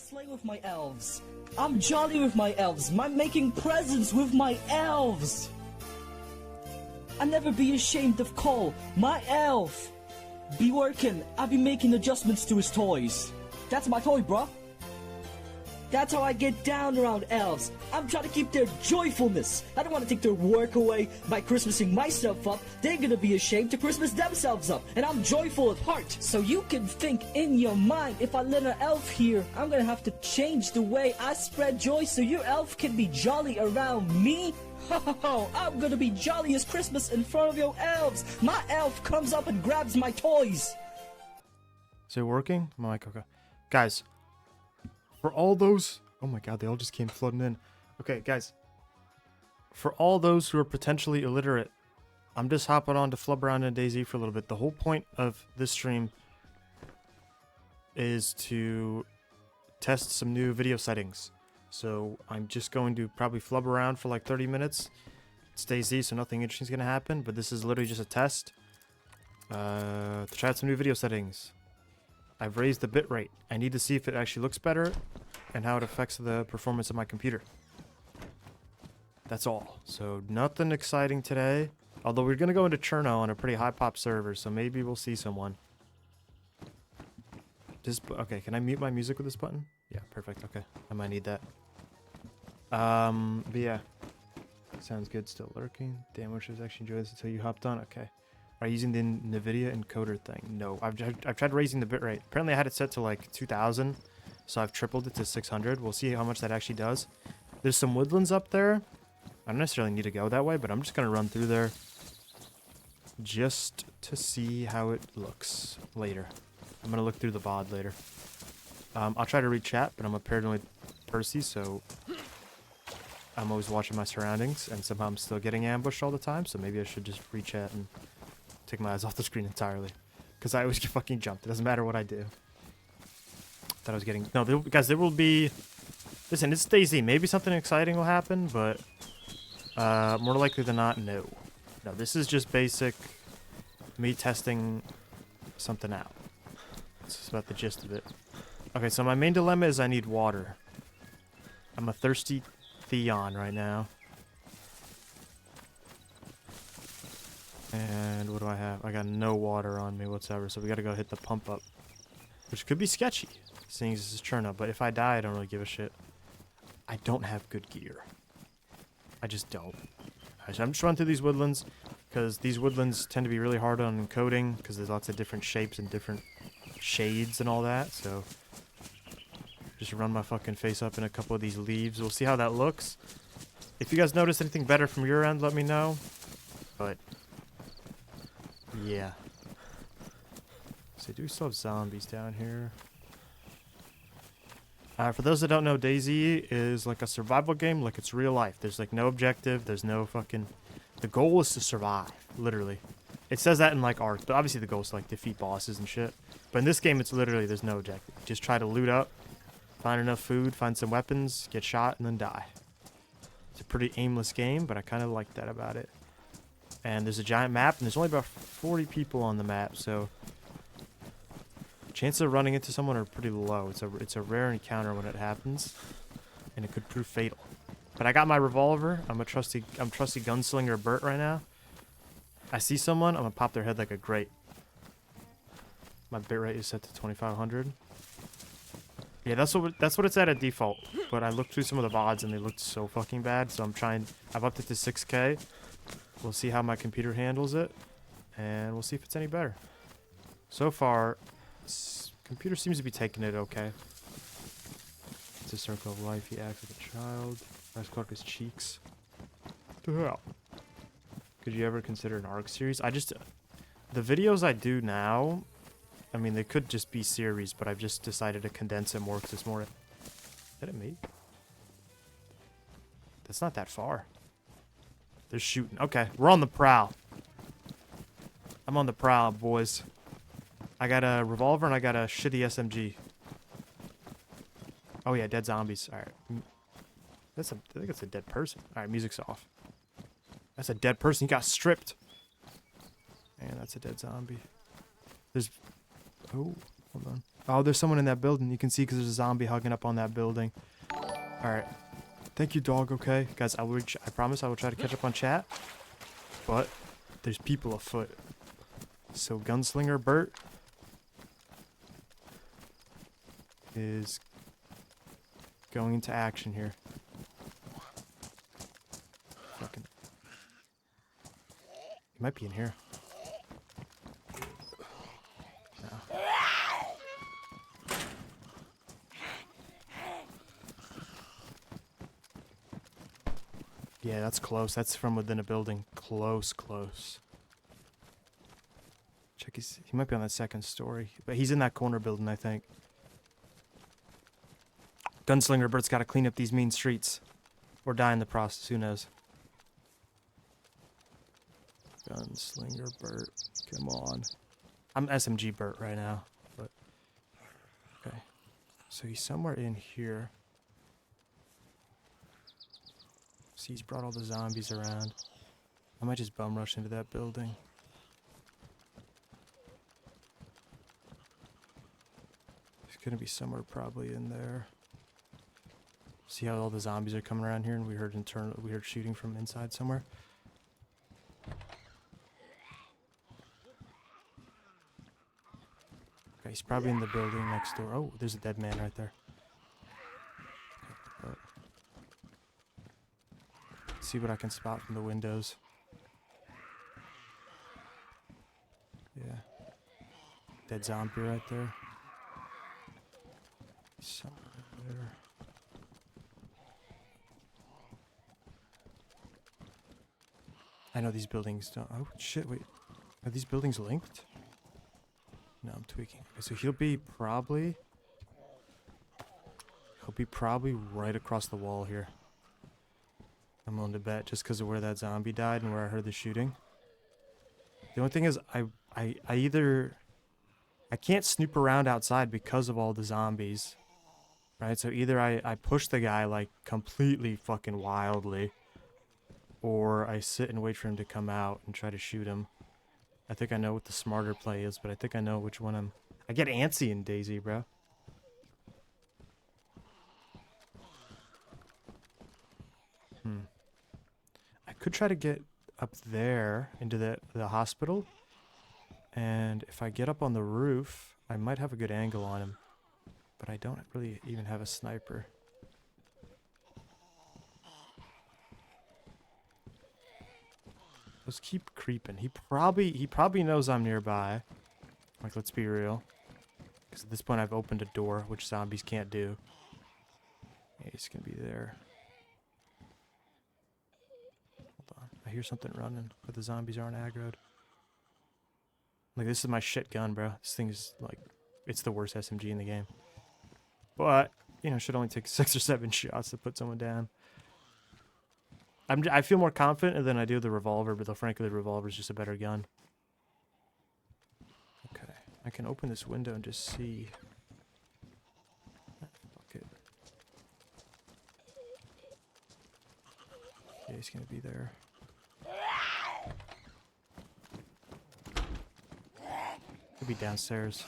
Slaying with my elves. I'm jolly with my elves. I'm making presents with my elves. I never be ashamed of Cole, my elf. Be working. I be making adjustments to his toys. That's my toy, bruh. That's how I get down around elves. I'm trying to keep their joyfulness. I don't want to take their work away by Christmasing myself up. They're gonna be ashamed to Christmas themselves up. And I'm joyful at heart. So you can think in your mind, if I let an elf here, I'm gonna have to change the way I spread joy so your elf can be jolly around me. Ho ho ho, I'm gonna be jolly as Christmas in front of your elves. My elf comes up and grabs my toys. Is it working? My mic, okay. Guys. For all those... Oh my god, they all just came flooding in. Okay, guys. For all those who are potentially illiterate, I'm just hopping on to flub around in DayZ for a little bit. The whole point of this stream is to test some new video settings. So I'm just going to probably flub around for like 30 minutes. It's DayZ, so nothing interesting is going to happen. But this is literally just a test to try out some new video settings. I've raised the bitrate. I need to see if it actually looks better and how it affects the performance of my computer. That's all. So nothing exciting today. Although we're going to go into Cherno on a pretty high pop server, so maybe we'll see someone. Okay, can I mute my music with this button? Yeah, perfect. Okay, I might need that. But yeah. Sounds good. Still lurking. Damn, wish I was actually enjoying this until you hopped on. Okay. Are you using the NVIDIA encoder thing? No, I've tried raising the bitrate. Apparently I had it set to like 2000, so I've tripled it to 600. We'll see how much that actually does. There's some woodlands up there. I don't necessarily need to go that way, but I'm just going to run through there just to see how it looks later. I'm going to look through the VOD later. I'll try to read chat, but I'm apparently Percy, so I'm always watching my surroundings, and somehow I'm still getting ambushed all the time, so maybe I should just read chat and take my eyes off the screen entirely. Because I always get fucking jumped. It doesn't matter what I do. Thought I was getting... No, guys, there will be... Listen, it's DayZ. Maybe something exciting will happen, but... more likely than not, no. No, this is just basic... me testing something out. That's about the gist of it. Okay, so my main dilemma is I need water. I'm a thirsty Theon right now. And what do I have? I got no water on me whatsoever, so we gotta go hit the pump up. Which could be sketchy, seeing as this is Cherno, but if I die, I don't really give a shit. I don't have good gear. I just don't. So I'm just running through these woodlands, because these woodlands tend to be really hard on encoding, because there's lots of different shapes and different shades and all that, so... Just run my fucking face up in a couple of these leaves. We'll see how that looks. If you guys notice anything better from your end, let me know. But... yeah. So do we still have zombies down here? For those that don't know, DayZ is like a survival game, like it's real life. There's like no objective, there's no fucking... The goal is to survive, literally. It says that in like Ark, but obviously the goal is to like defeat bosses and shit. But in this game, it's literally, there's no objective. Just try to loot up, find enough food, find some weapons, get shot, and then die. It's a pretty aimless game, but I kind of like that about it. And there's a giant map, and there's only about 40 people on the map, so... chances of running into someone are pretty low. It's a rare encounter when it happens, and it could prove fatal. But I got my revolver. I'm trusty gunslinger Bert right now. I see someone, I'm gonna pop their head like a grape. My bitrate is set to 2500. Yeah, that's what it's at default. But I looked through some of the VODs and they looked so fucking bad, so I've upped it to 6K. We'll see how my computer handles it, and we'll see if it's any better. So far, computer seems to be taking it okay. It's a circle of life. He acts like a child. Nice Clark's cheeks. The hell? Could you ever consider an ARC series? The videos I do now, I mean, they could just be series, but I've just decided to condense it more because it's more... Is that it me? That's not that far. They're shooting. Okay, we're on the prowl. I'm on the prowl, boys. I got a revolver and I got a shitty SMG. Oh yeah, dead zombies. Alright. I think it's a dead person. Alright, music's off. That's a dead person. He got stripped. And that's a dead zombie. There's... Oh, hold on. Oh, there's someone in that building. You can see because there's a zombie hugging up on that building. Alright. Thank you, dog, okay? Guys, I promise I will try to catch up on chat. But there's people afoot. So Gunslinger Bert is going into action here. Fucking. He might be in here. No. Yeah, that's close. That's from within a building. Close, close. Check his... He might be on that second story. But he's in that corner building, I think. Gunslinger Bert's got to clean up these mean streets. Or die in the process. Who knows? Gunslinger Bert. Come on. I'm SMG Bert right now. But... Okay. So he's somewhere in here. See, he's brought all the zombies around. I might just bum rush into that building. He's gonna be somewhere probably in there. See how all the zombies are coming around here, and we heard shooting from inside somewhere. Okay, he's probably in the building next door. Oh, there's a dead man right there. Okay, see what I can spot from the windows. Yeah. Dead zombie right there. Somewhere there. I know these buildings don't... Oh, shit, wait. Are these buildings linked? No, I'm tweaking. Okay, so he'll be probably right across the wall here. I'm willing to bet, just because of where that zombie died and where I heard the shooting. The only thing is, I can't snoop around outside because of all the zombies. Right? So either I push the guy, like, completely fucking wildly, or I sit and wait for him to come out and try to shoot him. I think I know what the smarter play is, but I think I know which one I get antsy in DayZ, bro. I could try to get up there into the hospital. And if I get up on the roof, I might have a good angle on him. But I don't really even have a sniper. Let's keep creeping. He probably knows I'm nearby. Like, let's be real. Because at this point I've opened a door, which zombies can't do. Yeah, he's gonna be there. Hold on. I hear something running, but the zombies aren't aggroed. Like, this is my shit gun, bro. This thing is, like, it's the worst SMG in the game. But, you know, should only take 6 or 7 shots to put someone down. I feel more confident than I do the revolver, but frankly, the revolver is just a better gun. Okay, I can open this window and just see. Fuck it. Yeah, he's gonna be there. He'll be downstairs.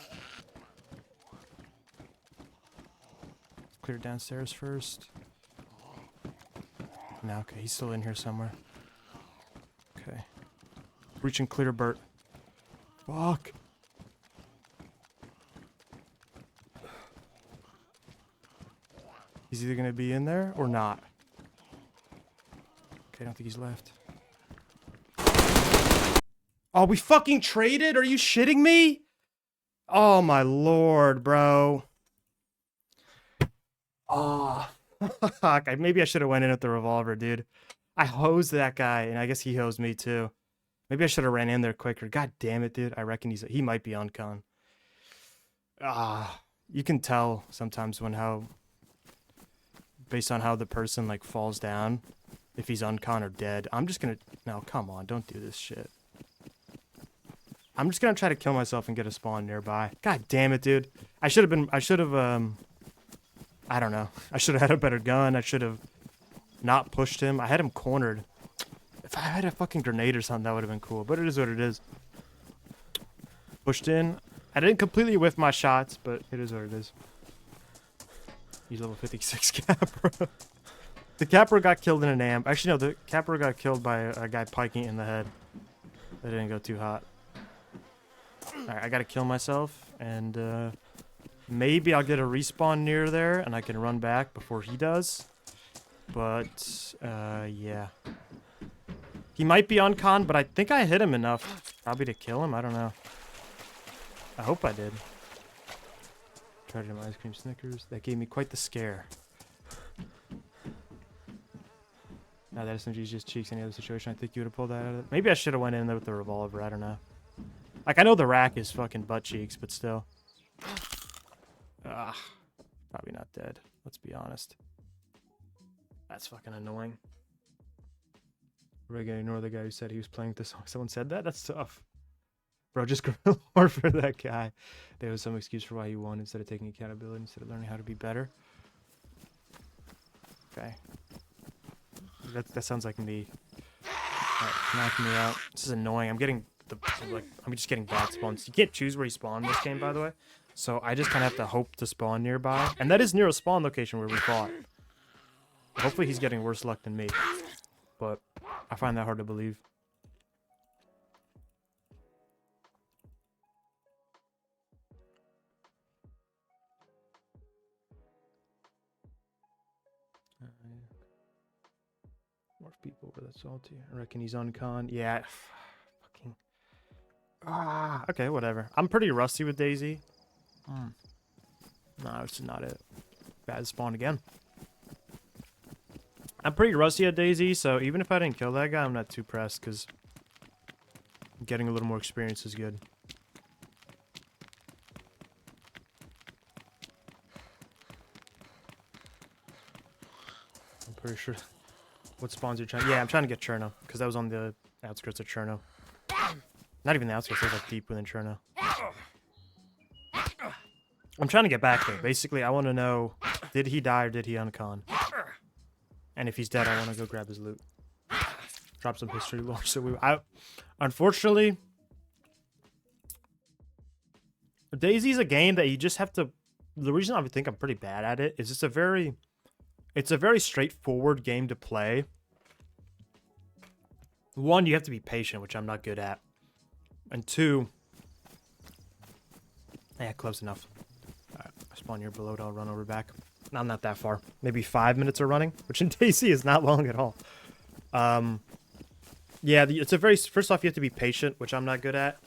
Clear downstairs first. No, okay, he's still in here somewhere. Okay. Reach and clear, Bert. Fuck. He's either gonna be in there or not. Okay, I don't think he's left. Oh, we fucking traded? Are you shitting me? Oh my lord, bro. Oh. Fuck, maybe I should have went in with the revolver, dude. I hosed that guy, and I guess he hosed me too. Maybe I should have ran in there quicker. God damn it, dude. I reckon he might be on con. You can tell sometimes based on how the person, like, falls down, if he's uncon or dead. I'm just gonna... No, come on, don't do this shit. I'm just gonna try to kill myself and get a spawn nearby. God damn it, dude. I should have, I don't know. I should have had a better gun. I should have not pushed him. I had him cornered. If I had a fucking grenade or something, that would have been cool. But it is what it is. Pushed in. I didn't completely whiff my shots, but it is what it is. He's level 56 Capra. The Capra got killed in an amp. Actually, no, the Capra got killed by a guy piking in the head. That didn't go too hot. Alright, I gotta kill myself, and maybe I'll get a respawn near there, and I can run back before he does. But, yeah. He might be on con, but I think I hit him enough probably to kill him. I don't know. I hope I did. Tried my ice cream Snickers. That gave me quite the scare. Now that SMG's just cheeks. Any other situation, I think you would have pulled that out of it. Maybe I should have went in there with the revolver. I don't know. Like, I know the rack is fucking butt cheeks, but still. Ah, probably not dead. Let's be honest. That's fucking annoying. We're gonna ignore the guy who said he was playing this song. Someone said that? That's tough. Bro, just grill more for that guy. There was some excuse for why he won instead of taking accountability, instead of learning how to be better. Okay. That sounds like me. Alright, knocking me out. This is annoying. I'm just getting bad spawns. You can't choose where you spawn in this game, by the way. So I just kind of have to hope to spawn nearby. And that is near a spawn location where we fought. Hopefully he's getting worse luck than me. But I find that hard to believe. More people were that salty. I reckon he's on con. Yeah. Fucking. Ah. Okay, whatever. I'm pretty rusty with DayZ. No, it's not it. Bad spawn again. I'm pretty rusty at DayZ, so even if I didn't kill that guy, I'm not too pressed, because getting a little more experience is good. I'm pretty sure... What spawns you're trying... Yeah, I'm trying to get Cherno, because that was on the outskirts of Cherno. Not even the outskirts, it was like deep within Cherno. I'm trying to get back there. Basically, I want to know, did he die or did he uncon? And if he's dead, I want to go grab his loot. Drop some history lore. So unfortunately, DayZ's a game that you just have to... The reason I would think I'm pretty bad at it is it's a very straightforward game to play. One, you have to be patient, which I'm not good at. And two... Yeah, close enough. Alright, I spawn here below, I'll run over back. No, I'm not that far. Maybe 5 minutes of running, which in DayZ is not long at all. Yeah, it's a very... First off, you have to be patient, which I'm not good at.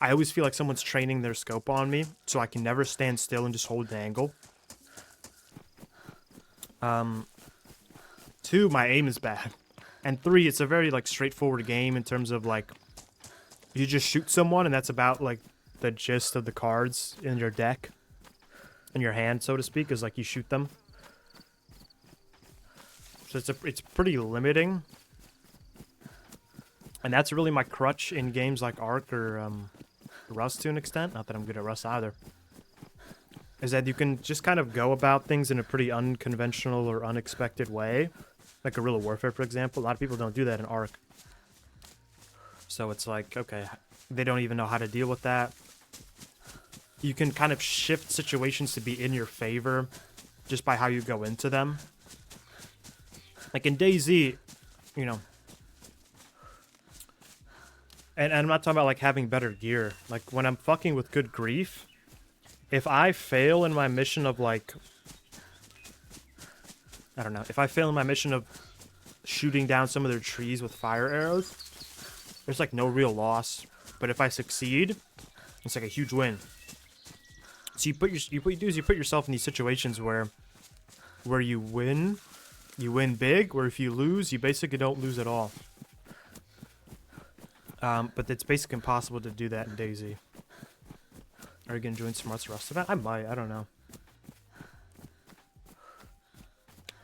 I always feel like someone's training their scope on me, so I can never stand still and just hold the angle. Two, my aim is bad. And three, it's a very, like, straightforward game in terms of, like... You just shoot someone, and that's about, like, the gist of the cards in your deck. In your hand, so to speak, is like you shoot them. So it's pretty limiting. And that's really my crutch in games like Ark or Rust to an extent. Not that I'm good at Rust either. Is that you can just kind of go about things in a pretty unconventional or unexpected way. Like Guerrilla Warfare, for example. A lot of people don't do that in Ark. So it's like, okay, they don't even know how to deal with that. You can kind of shift situations to be in your favor just by how you go into them. Like in DayZ, you know. And I'm not talking about like having better gear. Like when I'm fucking with good grief, if I fail in my mission of like... I don't know. If I fail in my mission of shooting down some of their trees with fire arrows, there's like no real loss. But if I succeed, it's like a huge win. So you put yourself in these situations where you win big, where if you lose, you basically don't lose at all. But it's basically impossible to do that in DayZ. Are you gonna join Smart's Rust event? I might, I don't know.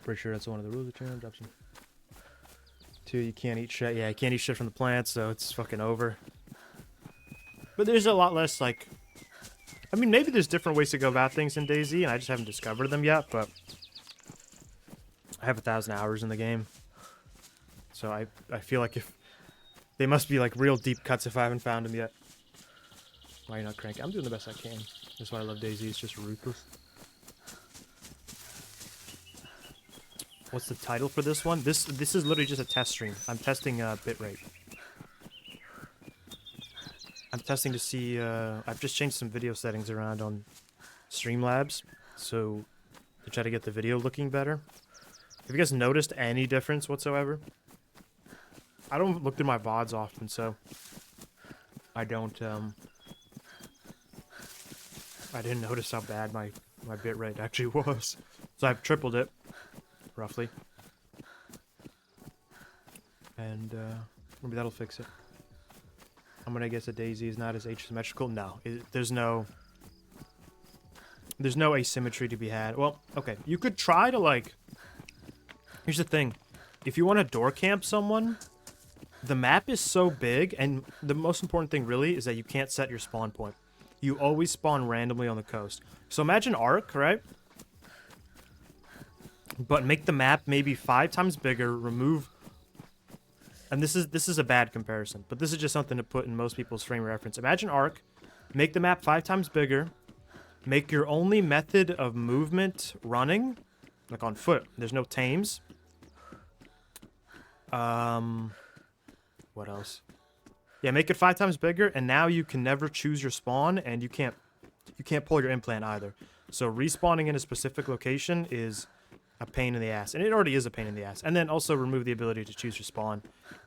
Pretty sure that's one of the rules of the channel. Drop some. 2, you can't eat shit. Yeah, you can't eat shit from the plants, so it's fucking over. But there's a lot less, like... I mean, maybe there's different ways to go about things in DayZ, and I just haven't discovered them yet, but... I have 1,000 hours in the game. So I feel like if... They must be, like, real deep cuts if I haven't found them yet. Why are you not cranking? I'm doing the best I can. That's why I love DayZ. It's just ruthless. What's the title for this one? This is literally just a test stream. I'm testing bitrate. I'm testing to see. I've just changed some video settings around on Streamlabs, so to try to get the video looking better. Have you guys noticed any difference whatsoever? I don't look through my VODs often, so I don't. I didn't notice how bad my bitrate actually was. So I've tripled it, roughly. And maybe that'll fix it. I'm gonna guess that DayZ is not as asymmetrical. No, there's no asymmetry to be had. Well, okay, you could try to like. Here's the thing, if you want to door camp someone, the map is so big, and the most important thing really is that you can't set your spawn point. You always spawn randomly on the coast. So imagine Ark, right? But make the map maybe 5 times bigger, remove... And this is a bad comparison, but this is just something to put in most people's frame of reference. Imagine Ark, make the map 5 times bigger, make your only method of movement running, like on foot. There's no tames. What else? Yeah, make it 5 times bigger, and now you can never choose your spawn, and you can't pull your implant either. So respawning in a specific location is a pain in the ass, and it already is a pain in the ass. And then also remove the ability to choose your spawn,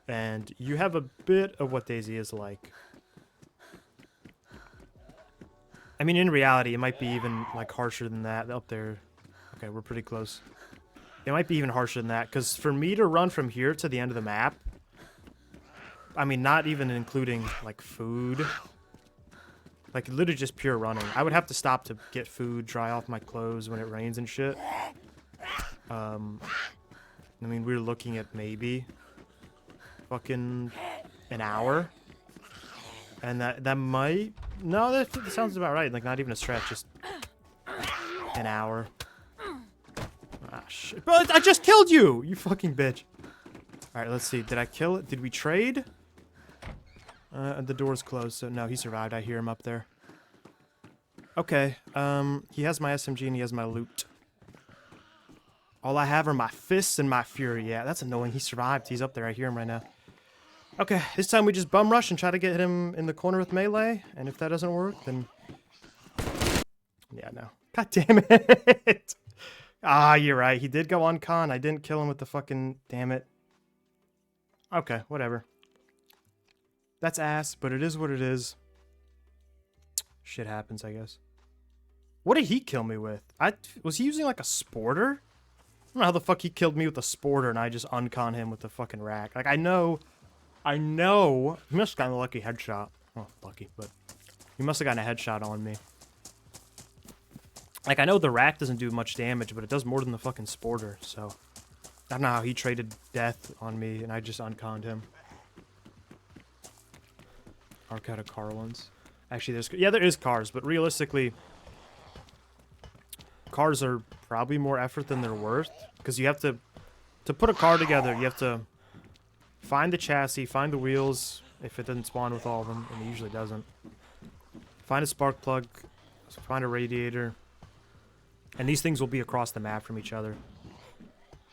and you have a bit of what DayZ is like. I mean, in reality, it might be even like harsher than that. Up there, okay, we're pretty close. It might be even harsher than that, because for me to run from here to the end of the map, I mean, not even including, like, food. Like, literally just pure running. I would have to stop to get food, dry off my clothes when it rains and shit. I mean, we're looking at maybe fucking an hour. And that might... No, that sounds about right. Like, not even a stretch, just an hour. Ah, shit. Bro, I just killed you! You fucking bitch. Alright, let's see. Did I kill it? Did we trade? The door's closed, so no, he survived. I hear him up there. Okay, he has my SMG and he has my loot. All I have are my fists and my fury. Yeah, that's annoying. He survived. He's up there. I hear him right now. Okay, this time we just bum rush and try to get him in the corner with melee. And if that doesn't work, then... Yeah, no. God damn it! Ah, you're right. He did go on con. I didn't kill him with the fucking... Damn it. Okay, whatever. That's ass, but it is what it is. Shit happens, I guess. What did he kill me with? Was he using like a sporter? I don't know how the fuck he killed me with a sporter and I just uncon him with the fucking rack. Like, I know. He must have gotten a lucky headshot. Oh, lucky, but he must have gotten a headshot on me. Like, I know the rack doesn't do much damage, but it does more than the fucking sporter, so... I don't know how he traded death on me, and I just unconned him. Arc out of car ones. Actually, there is cars, but realistically, cars are probably more effort than they're worth, because you have to put a car together, you have to find the chassis, find the wheels, if it doesn't spawn with all of them, and it usually doesn't. Find a spark plug, find a radiator, and these things will be across the map from each other.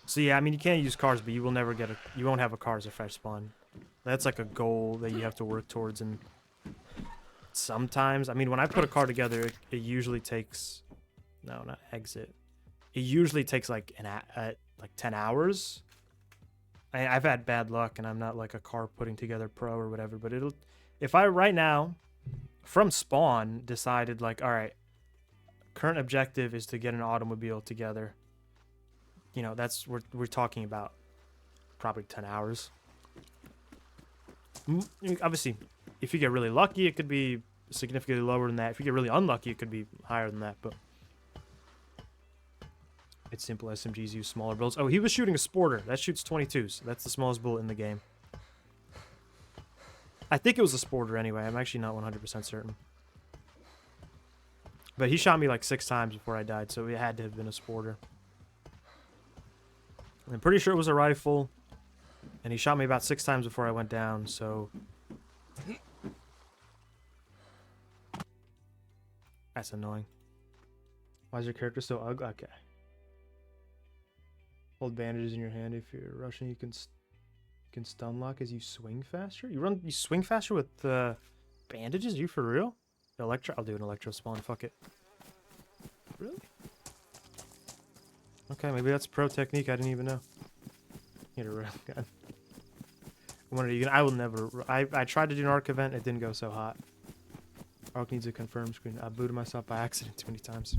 So yeah, I mean, you can't use cars, but you will never get you won't have a car as a fresh spawn. That's like a goal that you have to work towards, and sometimes, I mean, when I put a car together, it usually takes, no, not exit. It usually takes like like 10 hours. I've had bad luck, and I'm not like a car putting together pro or whatever, but if I right now, from spawn, decided like, all right, current objective is to get an automobile together. You know, that's we're talking about probably 10 hours. Obviously, if you get really lucky, it could be significantly lower than that. If you get really unlucky, it could be higher than that, but it's simple. SMGs use smaller bullets. Oh, he was shooting a sporter. That shoots 22s. That's the smallest bullet in the game. I think it was a sporter anyway. I'm actually not 100% certain. But he shot me like 6 times before I died, so it had to have been a sporter. I'm pretty sure it was a rifle, and he shot me about 6 times before I went down, so... That's annoying. Why is your character so ugly? Okay. Hold bandages in your hand. If you're rushing, you can stun lock as you swing faster. You swing faster with bandages? Are you for real? Electro? I'll do an electro spawn. Fuck it. Really? Okay, maybe that's pro technique. I didn't even know. Hit a rail gun. When are you gonna? I will never. I tried to do an arc event. It didn't go so hot. Arc needs a confirm screen. I booted myself by accident too many times.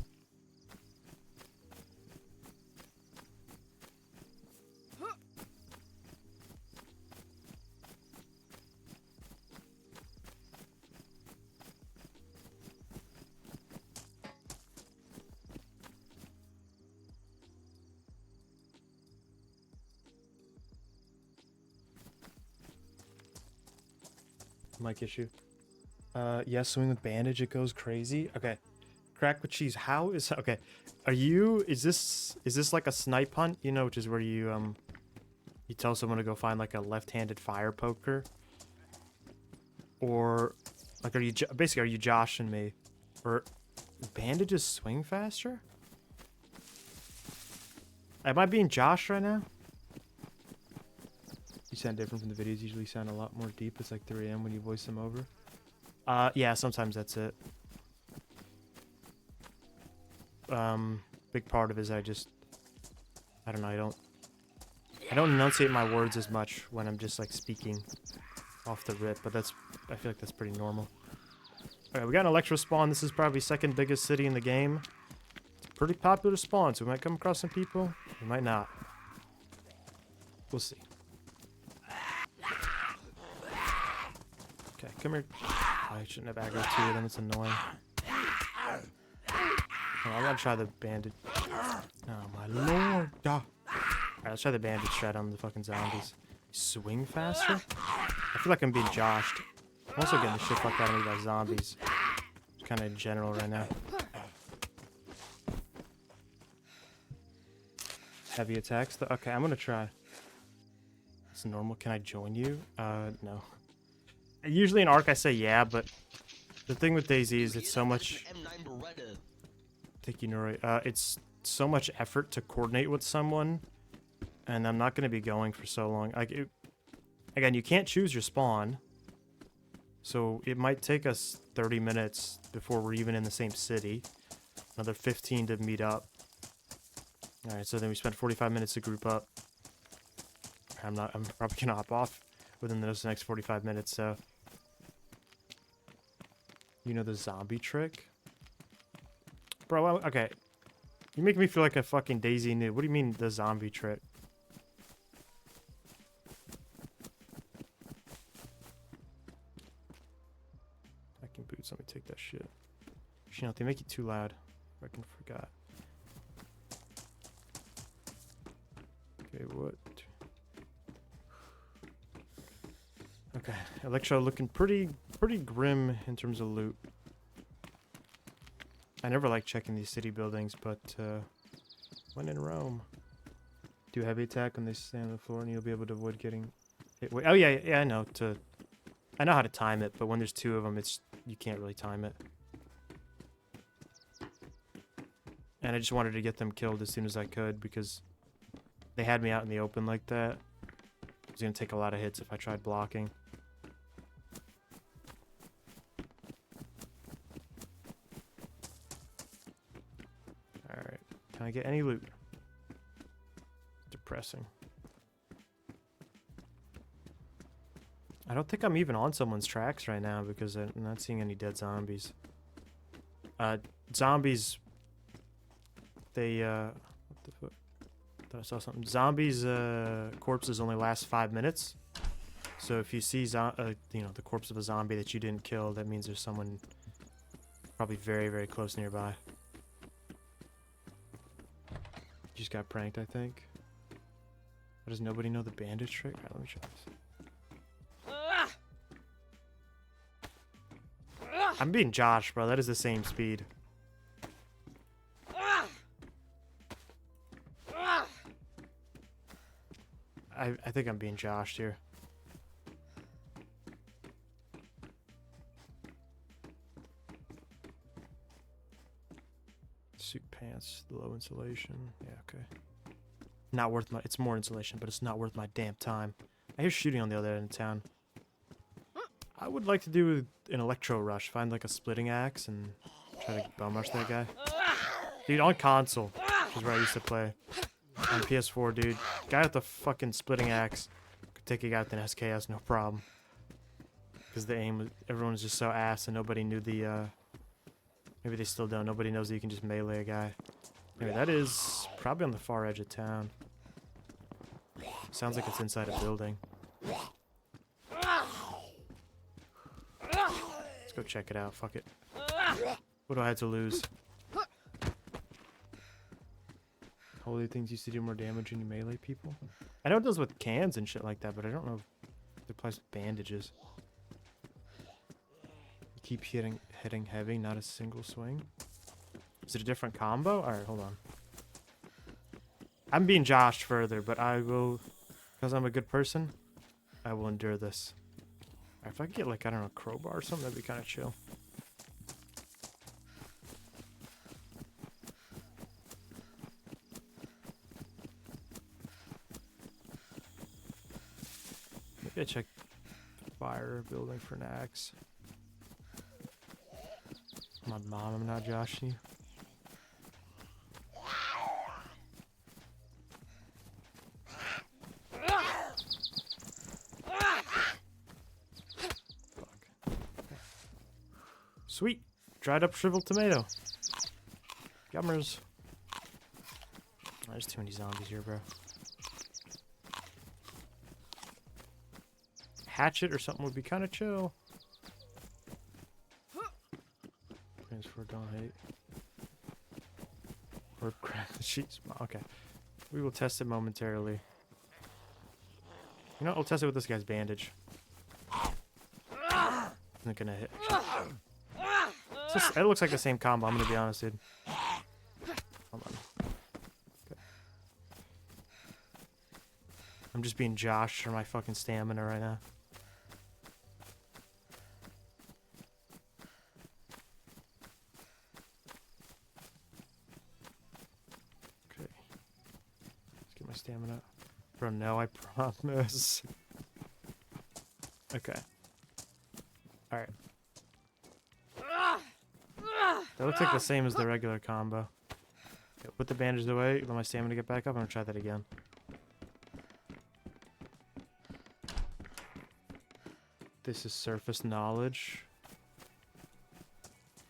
Mic issue. Yeah, swing with bandage, it goes crazy. Okay. Crack with cheese. How is okay? Is this like a snipe hunt? You know, which is where you tell someone to go find like a left-handed fire poker, or like are you Josh and me, or bandages swing faster? Am I being Josh right now? You sound different from the videos. Usually sound a lot more deep. It's like 3 a.m. when you voice them over. Yeah, sometimes that's it. Big part of it is I don't know, I don't enunciate my words as much when I'm just like speaking off the rip, but I feel like that's pretty normal. Alright, we got an electro spawn. This is probably second biggest city in the game. It's a pretty popular spawn, so we might come across some people. We might not. We'll see. Okay, come here. Oh, I shouldn't have aggroed two of them. It's annoying. Oh, I'm gonna try the bandage. Oh my lord! Alright, let's try the bandage shot on the fucking zombies. Swing faster? I feel like I'm being joshed. I'm also getting the shit fucked out of me by zombies. It's kind of in general right now. Heavy attacks? Okay, I'm gonna try. It's normal. Can I join you? No. Usually in Arc I say yeah, but the thing with DayZ is it's so much... Thank you, Nuri. It's so much effort to coordinate with someone, and I'm not going to be going for so long. Again, you can't choose your spawn, so it might take us 30 minutes before we're even in the same city. Another 15 to meet up. Alright, so then we spent 45 minutes to group up. I'm probably going to hop off within those next 45 minutes, so... You know the zombie trick? Bro, okay. You make me feel like a fucking DayZ noob. What do you mean, the zombie trick? Hacking boots, let me take that shit. You know, they make it too loud. I fucking forgot. Okay, what? Okay, Electro looking pretty grim in terms of loot. I never like checking these city buildings, but when in Rome, do heavy attack when they stand on the floor, and you'll be able to avoid getting hit. Oh yeah, I know how to time it, but when there's two of them, you can't really time it. And I just wanted to get them killed as soon as I could because they had me out in the open like that. It was gonna take a lot of hits if I tried blocking. Can I get any loot? Depressing. I don't think I'm even on someone's tracks right now because I'm not seeing any dead zombies. Zombies... They, what the fuck? Thought I saw something. Zombies, corpses only last 5 minutes. So if you see, you know, the corpse of a zombie that you didn't kill, that means there's someone probably very, very close nearby. Just got pranked, I think. Does nobody know the bandage trick? Alright, let me try this. I'm being Josh, bro. That is the same speed. I think I'm being Joshed here. pants, low insulation. Yeah, okay. Not worth my. It's more insulation, but it's not worth my damn time. I hear shooting on the other end of town. I would like to do an electro rush. Find like a splitting axe and try to bum rush that guy. Dude, on console, which is where I used to play. On PS4, dude. Guy with the fucking splitting axe could take a guy with an SKS, no problem. Because the aim was, everyone was just so ass and nobody knew the, maybe they still don't. Nobody knows that you can just melee a guy. Anyway, that is probably on the far edge of town. Sounds like it's inside a building. Let's go check it out. Fuck it. What do I have to lose? Holy things used to do more damage when you melee people. I know it does with cans and shit like that, but I don't know if it applies with bandages. You keep hitting heavy, not a single swing. Is it a different combo? Alright, hold on. I'm being joshed further, but I will, because I'm a good person, I will endure this. Right, if I could get like, I don't know, a crowbar or something, that'd be kind of chill. Maybe I check fire building for an axe. My mom, I'm not joshing you. Sweet. Dried up shriveled tomato. Yummers. Oh, there's too many zombies here, bro. Hatchet or something would be kind of chill. Transfer, don't hate. Or crack the sheets. Okay. We will test it momentarily. You know what? We'll test it with this guy's bandage. I'm not gonna hit. It looks like the same combo, I'm gonna be honest, dude. Hold on. Okay. I'm just being joshed for my fucking stamina right now. Okay. Let's get my stamina up. Bro, no, I promise. Okay. Alright. That looks like the same as the regular combo. Okay, put the bandage away, let my stamina get back up, I'm gonna try that again. This is surface knowledge.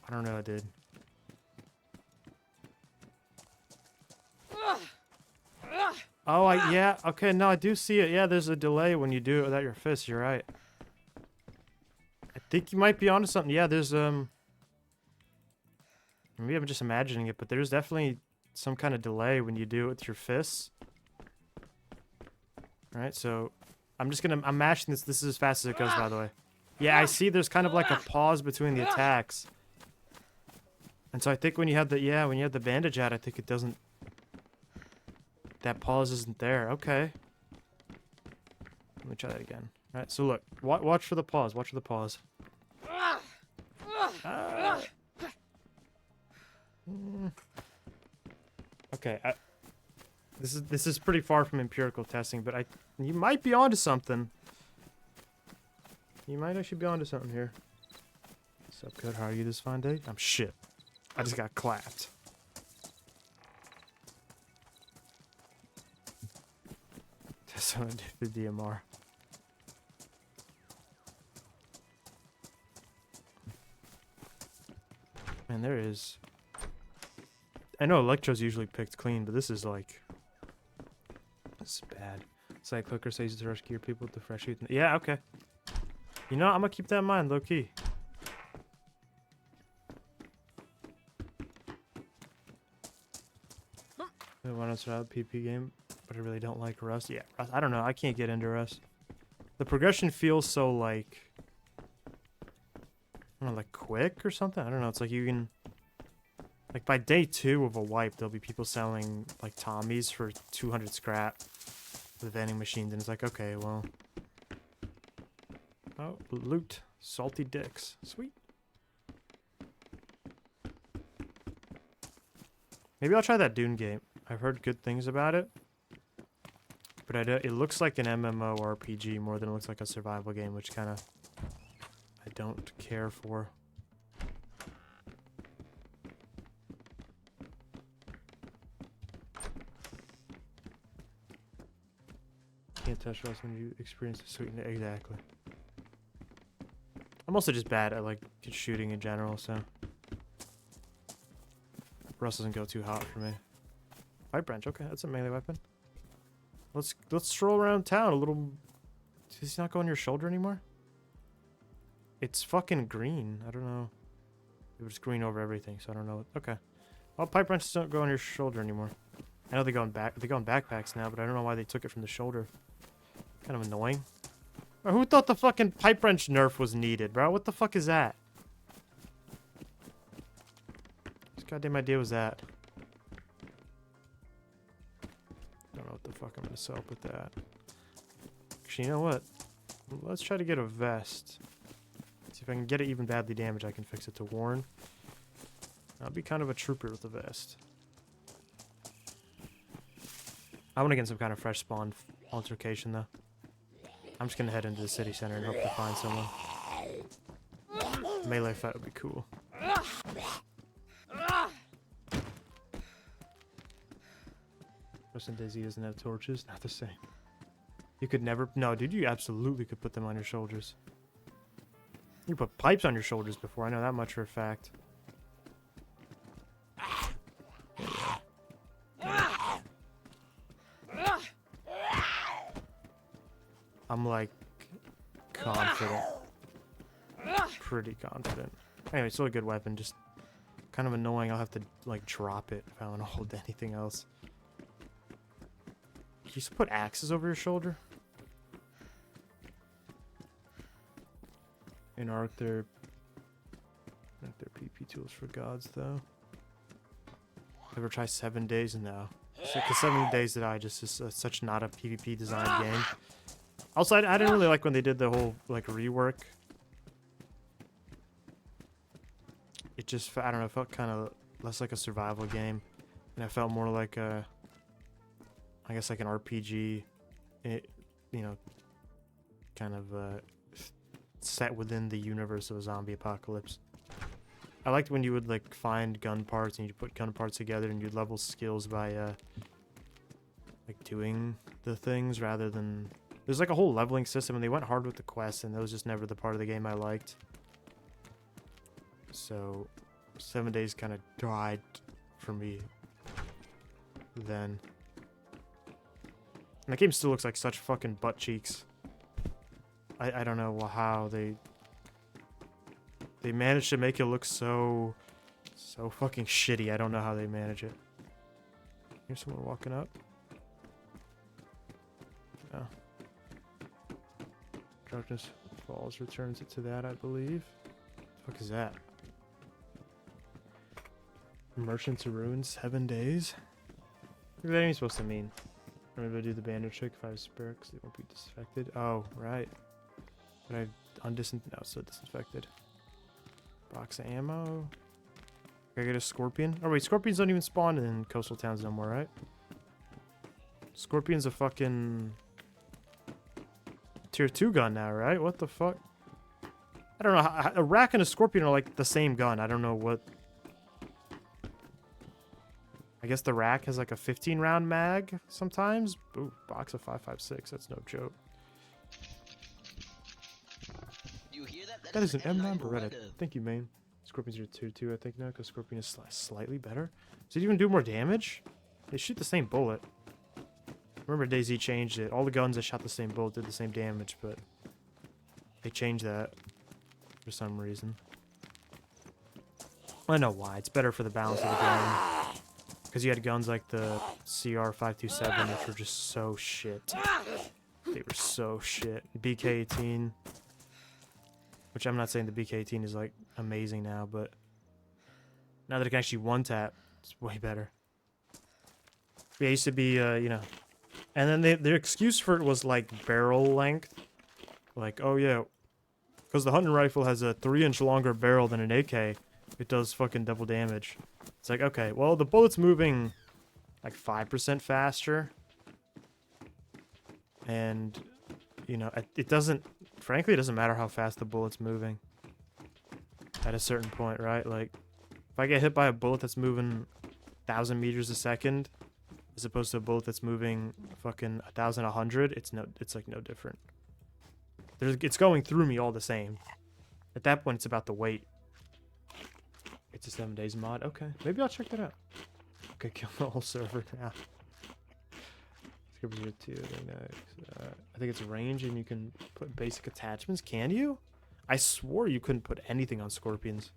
I don't know, I did. Oh, yeah, okay, no, I do see it. Yeah, there's a delay when you do it without your fist, you're right. I think you might be onto something. Yeah, there's, maybe I'm just imagining it, but there's definitely some kind of delay when you do it with your fists. Alright, so I'm mashing this. This is as fast as it goes, by the way. Yeah, I see there's kind of like a pause between the attacks. And so I think when you have the bandage out, I think it doesn't, that pause isn't there. Okay. Let me try that again. Alright, so look, watch for the pause. Watch for the pause. Okay, this is pretty far from empirical testing, but you might be onto something. You might actually be onto something here. What's up, good? How are you this fine day? I'm shit. I just got clapped. That's what I did with the DMR. Man, there is. I know Electro's usually picked clean, but this is like, this is bad. Side clicker says to rush gear people with the fresh heat. Yeah, okay. You know, I'm gonna keep that in mind, low key. I want to start a PP game, but I really don't like Rust. Yeah, Rust, I don't know. I can't get into Rust. The progression feels so like, I don't know, like quick or something. I don't know. It's like you can. Like, by day 2 of a wipe, there'll be people selling, like, Tommies for 200 scrap with vending machines, and it's like, okay, well. Oh, loot. Salty dicks. Sweet. Maybe I'll try that Dune game. I've heard good things about it. But it looks like an MMORPG more than it looks like a survival game, which kind of I don't care for. Can't touch us when you experience the sweetness. Exactly. I'm also just bad at like shooting in general, so Rust doesn't go too hot for me. Pipe branch, okay, that's a melee weapon. Let's stroll around town a little. Does he not go on your shoulder anymore? It's fucking green. I don't know. It was green over everything, so I don't know. Okay. Well, pipe branches don't go on your shoulder anymore. I know they go on backpacks now, but I don't know why they took it from the shoulder. Kind of annoying. Bro, who thought the fucking pipe wrench nerf was needed, bro? What the fuck is that? Whose goddamn idea was that? Don't know what the fuck I'm gonna sell up with that. Actually, you know what? Let's try to get a vest. See if I can get it even badly damaged. I can fix it to worn. I'll be kind of a trooper with a vest. I want to get some kind of fresh spawn altercation though. I'm just gonna head into the city center and hope to find someone. Melee fight would be cool. Person DayZ doesn't have torches. Not the same. You could never. No, dude, you absolutely could put them on your shoulders. You put pipes on your shoulders before. I know that much for a fact. I'm like confident. Pretty confident. Anyway, still a good weapon. Just kind of annoying. I'll have to like drop it if I want to hold anything else. You used to put axes over your shoulder? And aren't there PP tools for gods though? Ever try 7 days? No. Because 7 days to die just is such not a PvP designed game. Also, I didn't really like when they did the whole like rework. It just, I don't know, felt kind of less like a survival game, and it felt more like a, I guess like an RPG, you know, kind of set within the universe of a zombie apocalypse. I liked when you would like find gun parts and you put gun parts together and you'd level skills by like doing the things rather than. There's like a whole leveling system, and they went hard with the quests, and that was just never the part of the game I liked. So 7 days kind of died for me then. And the game still looks like such fucking butt cheeks. I don't know how they managed to make it look so fucking shitty. I don't know how they manage it. Here's someone walking up. Oh. Darkness Falls returns it to that, I believe. What the fuck is that? Merchants of Ruins, 7 days? What are they supposed to mean? Remember to do the bandit trick if I have spare, because they won't be disinfected. Oh, right. But I no, so disinfected. Box of ammo. Can I get a scorpion? Oh wait, scorpions don't even spawn in coastal towns no more, right? Scorpion's a fucking tier 2 gun now, right? What the fuck? I don't know. A rack and a scorpion are like the same gun. I don't know what. I guess the rack has like a 15 round mag sometimes. Ooh, box of 5.56. That's no joke. You hear that? That is an M9 Beretta. Thank you, main. Scorpions are tier 2, I think now, because Scorpion is slightly better. Does it even do more damage? They shoot the same bullet. Remember DayZ changed it. All the guns that shot the same bullet did the same damage, but they changed that for some reason. I know why. It's better for the balance of the game. Because you had guns like the CR527, which were just so shit. They were so shit. BK-18, which I'm not saying the BK-18 is like amazing now, but now that it can actually one-tap, it's way better. It used to be, you know, and then their excuse for it was like barrel length. Like, oh yeah, because the hunting rifle has a 3-inch longer barrel than an AK, it does fucking double damage. It's like, okay, well, the bullet's moving like 5% faster. And, you know, it doesn't, frankly, it doesn't matter how fast the bullet's moving at a certain point, right? Like, if I get hit by a bullet that's moving 1,000 meters a second, as opposed to a bullet that's moving fucking 1,100, it's like no different. It's going through me all the same. At that point, it's about the weight. It's a 7 days mod. Okay, maybe I'll check that out. Okay, kill the whole server now. I think it's range, and you can put basic attachments. Can you? I swore you couldn't put anything on scorpions.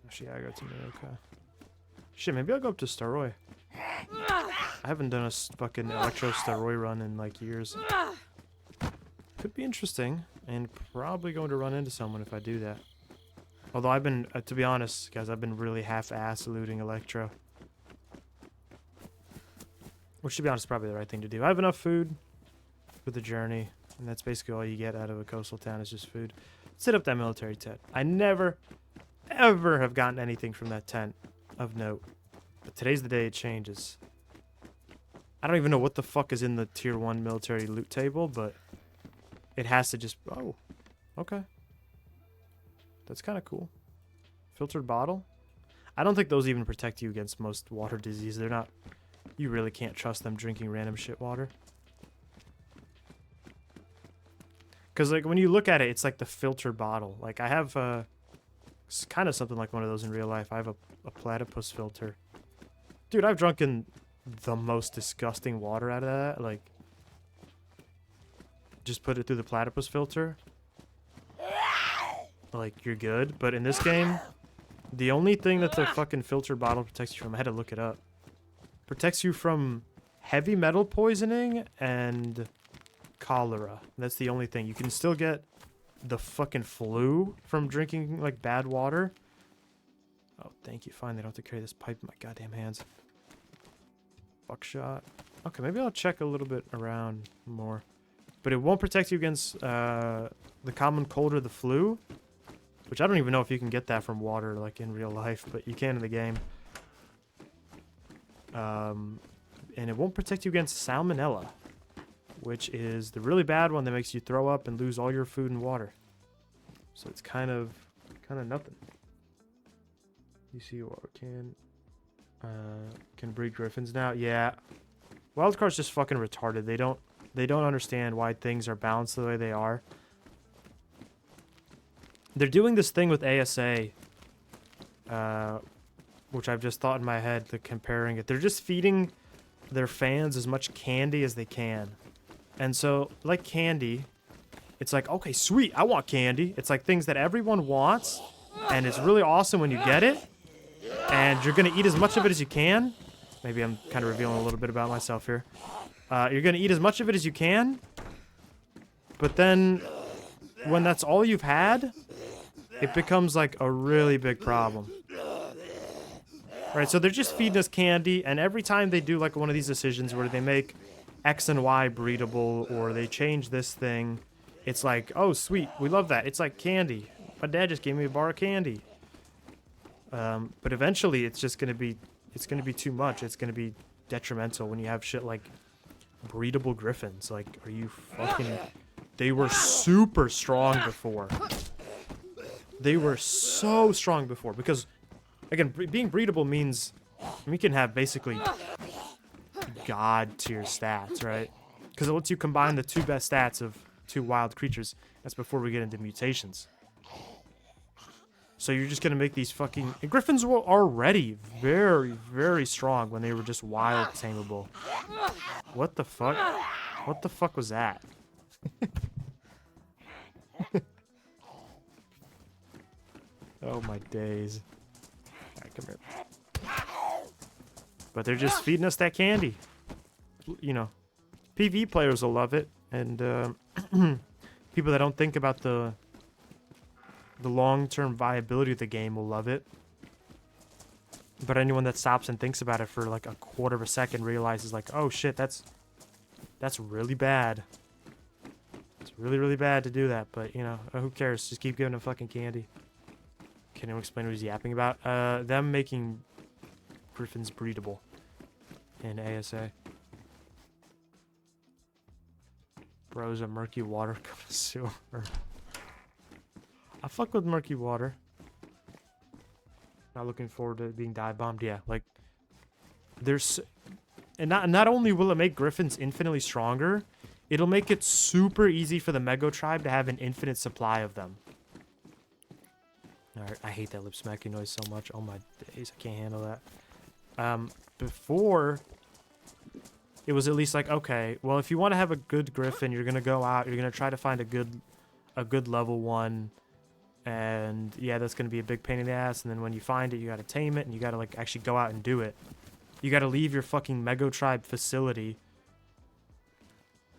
Actually, I got to me. Okay. Shit, maybe I'll go up to Staroy. I haven't done a fucking electro Staroy run in like years. Could be interesting, and probably going to run into someone if I do that. Although I've been, to be honest, guys, I've been really half-ass looting electro. Which, to be honest, is probably the right thing to do. I have enough food for the journey, and that's basically all you get out of a coastal town is just food. Set up that military tent. I never, ever have gotten anything from that tent of note. But today's the day it changes. I don't even know what the fuck is in the tier 1 military loot table, but it has to just... Oh, okay. That's kind of cool. Filtered bottle? I don't think those even protect you against most water disease. They're not... You really can't trust them drinking random shit water. Because, like, when you look at it, it's like the filtered bottle. Like, I have it's kind of something like one of those in real life. I have a platypus filter. Dude, I've drunken the most disgusting water out of that. Like, just put it through the platypus filter. Like, you're good. But in this game, the only thing that the fucking filtered bottle protects you from, I had to look it up, protects you from heavy metal poisoning and cholera. That's the only thing. You can still get the fucking flu from drinking, like, bad water. Oh, thank you. Fine, they don't have to carry this pipe in my goddamn hands. Buckshot. Okay, maybe I'll check a little bit around more. But it won't protect you against the common cold or the flu. Which I don't even know if you can get that from water, like, in real life. But you can in the game. And it won't protect you against salmonella. Which is the really bad one that makes you throw up and lose all your food and water. So it's kind of nothing. You see what can breed griffins now? Yeah. Wildcard's just fucking retarded. They don't understand why things are balanced the way they are. They're doing this thing with ASA, which I've just thought in my head, comparing it. They're just feeding their fans as much candy as they can. And so, like candy, it's like, okay, sweet, I want candy. It's like things that everyone wants, and it's really awesome when you get it, and you're going to eat as much of it as you can. Maybe I'm kind of revealing a little bit about myself here. You're going to eat as much of it as you can, but then when that's all you've had, it becomes like a really big problem. Right, so they're just feeding us candy, and every time they do like one of these decisions where they make X and Y breedable, or they change this thing, it's like, oh sweet, we love that. It's like candy. My dad just gave me a bar of candy. But eventually it's just gonna be too much. It's gonna be detrimental when you have shit like breedable griffins. Like, are you fucking... They were super strong before. They were so strong before, because again, being breedable means we can have basically god tier stats, right? Because it lets you combine the two best stats of two wild creatures. That's before we get into mutations. So you're just gonna make these fucking... And griffins were already very, very strong when they were just wild tameable. What the fuck? What the fuck was that? Oh my days. Alright, come here. But they're just feeding us that candy. You know, PvE players will love it, and people that don't think about the long-term viability of the game will love it. But anyone that stops and thinks about it for like a quarter of a second realizes like, oh shit, that's really bad. really, really bad to do that, but, you know, who cares? Just keep giving him fucking candy. Can anyone explain what he's yapping about? Them making griffins breedable in ASA. Bros, a murky water sewer. I fuck with murky water. Not looking forward to it being dive bombed. Yeah, like there's, and not only will it make griffins infinitely stronger, it'll make it super easy for the Mego tribe to have an infinite supply of them. Alright, I hate that lip smacking noise so much. Oh my days, I can't handle that. Before, it was at least like, okay, well, if you want to have a good griffin, you're gonna go out, you're gonna try to find a good level one, and yeah, that's gonna be a big pain in the ass. And then when you find it, you gotta tame it, and you gotta like actually go out and do it. You gotta leave your fucking Mego tribe facility.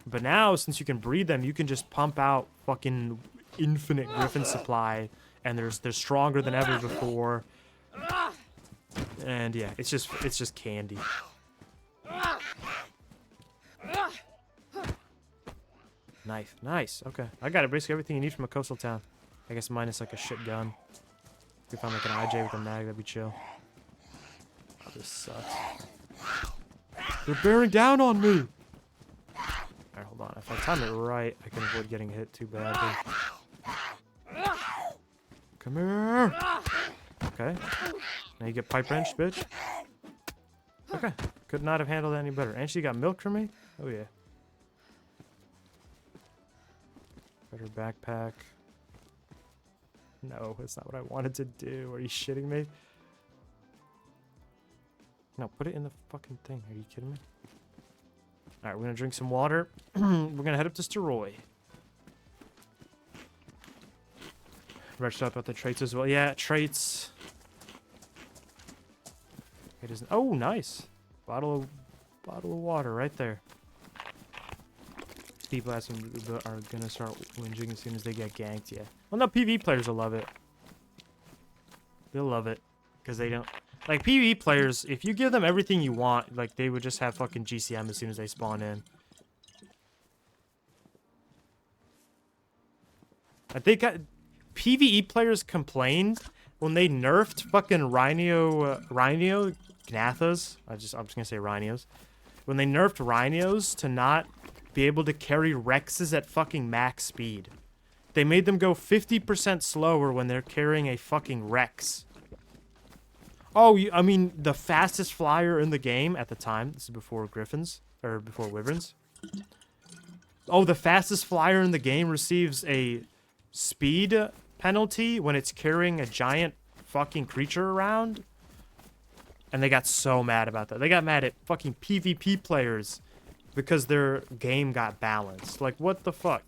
But now, since you can breed them, you can just pump out fucking infinite griffin supply, and they're stronger than ever before. And yeah, it's just candy. Nice. Okay, I got basically everything you need from a coastal town. I guess minus like a shit gun. If we find like an IJ with a mag, that'd be chill. Oh, this sucks. They're bearing down on me. Alright, hold on. If I time it right, I can avoid getting hit too badly. Come here. Okay. Now you get pipe wrenched, bitch. Okay. Could not have handled that any better. And she got milk from me? Oh, yeah. Better backpack. No, that's not what I wanted to do. Are you shitting me? No, put it in the fucking thing. Are you kidding me? Alright, we're gonna drink some water. We're gonna head up to Steroy. Reached out about the traits as well. Yeah, traits. It isn't. Oh, nice. Bottle of water right there. People asking are gonna start whinging as soon as they get ganked. Yeah. Well, no, PvE players will love it. They'll love it because they don't like PvE players. If you give them everything you want, like they would just have fucking GCM as soon as they spawn in. I think PvE players complained when they nerfed fucking Rhino Gnathos. I'm just gonna say Rhinos. When they nerfed Rhinos to not be able to carry Rexes at fucking max speed. They made them go 50% slower when they're carrying a fucking Rex. Oh, I mean, the fastest flyer in the game at the time, this is before Griffins, or before Wyverns. Oh, the fastest flyer in the game receives a speed penalty when it's carrying a giant fucking creature around. And they got so mad about that. They got mad at fucking PvP players because their game got balanced. Like, what the fuck?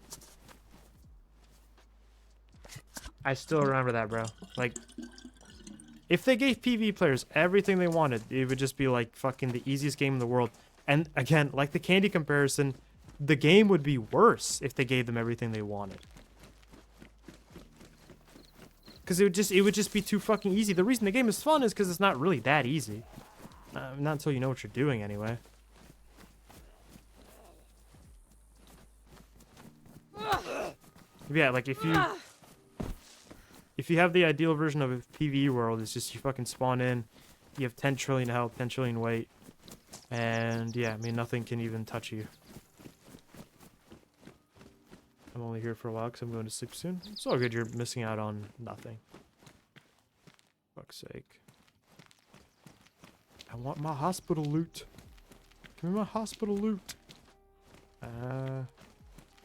I still remember that, bro. Like, if they gave PvE players everything they wanted, it would just be like fucking the easiest game in the world. And again, like the candy comparison, the game would be worse if they gave them everything they wanted. Because it would just be too fucking easy. The reason the game is fun is because it's not really that easy. Not until you know what you're doing, anyway. Yeah, like if you have the ideal version of a PvE world, it's just you fucking spawn in, you have 10 trillion health, 10 trillion weight, and yeah, I mean, nothing can even touch you. I'm only here for a while because I'm going to sleep soon. It's all good, you're missing out on nothing. Fuck's sake. I want my hospital loot. Give me my hospital loot.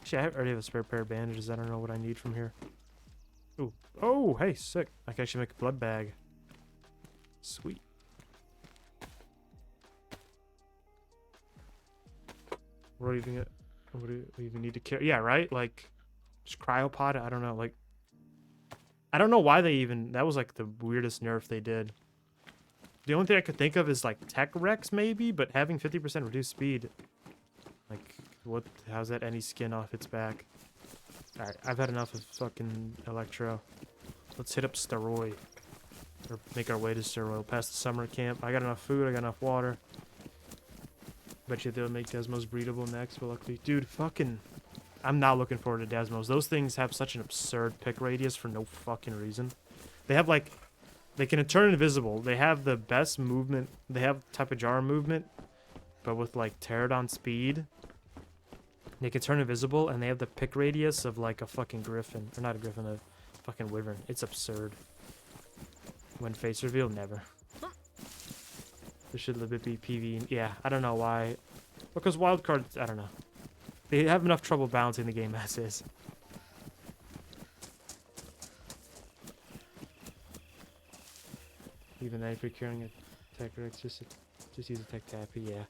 Actually, I already have a spare pair of bandages. I don't know what I need from here. Ooh. Oh, hey, sick. I can actually make a blood bag. Sweet. What do you even need to carry? Yeah, right? Like, just cryopod? I don't know. Like, I don't know why they even... That was, like, the weirdest nerf they did. The only thing I could think of is, like, Tech Rex, maybe? But having 50% reduced speed... Like... What? How's that any skin off its back? Alright, I've had enough of fucking Electro. Let's hit up Steroid. Or make our way to Steroid. Past the summer camp. I got enough food, I got enough water. Bet you they'll make Desmos breedable next, but luckily... Dude, fucking... I'm not looking forward to Desmos. Those things have such an absurd pick radius for no fucking reason. They have like, they can turn invisible. They have the best movement. They have type of jar movement, but with like pterodon speed. They can turn invisible, and they have the pick radius of like a fucking griffin, or not a griffin, a fucking wyvern. It's absurd. When face reveal, never. There should a bit be PV. Yeah, I don't know why. Because wildcards, I don't know. They have enough trouble balancing the game as is. Even then, if you're carrying a tech rex, just use a tech tappy. Yeah,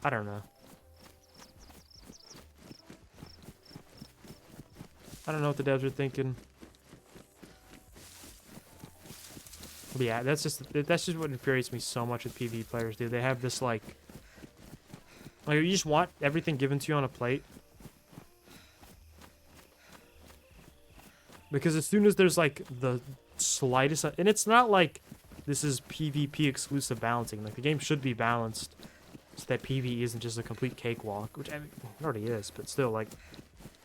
I don't know. I don't know what the devs are thinking. But yeah, that's just what infuriates me so much with PvE players, dude. They have this like you just want everything given to you on a plate. Because as soon as there's like the slightest, and it's not like this is PvP exclusive balancing. Like the game should be balanced so that PvE isn't just a complete cakewalk, which I mean, it already is, but still, like,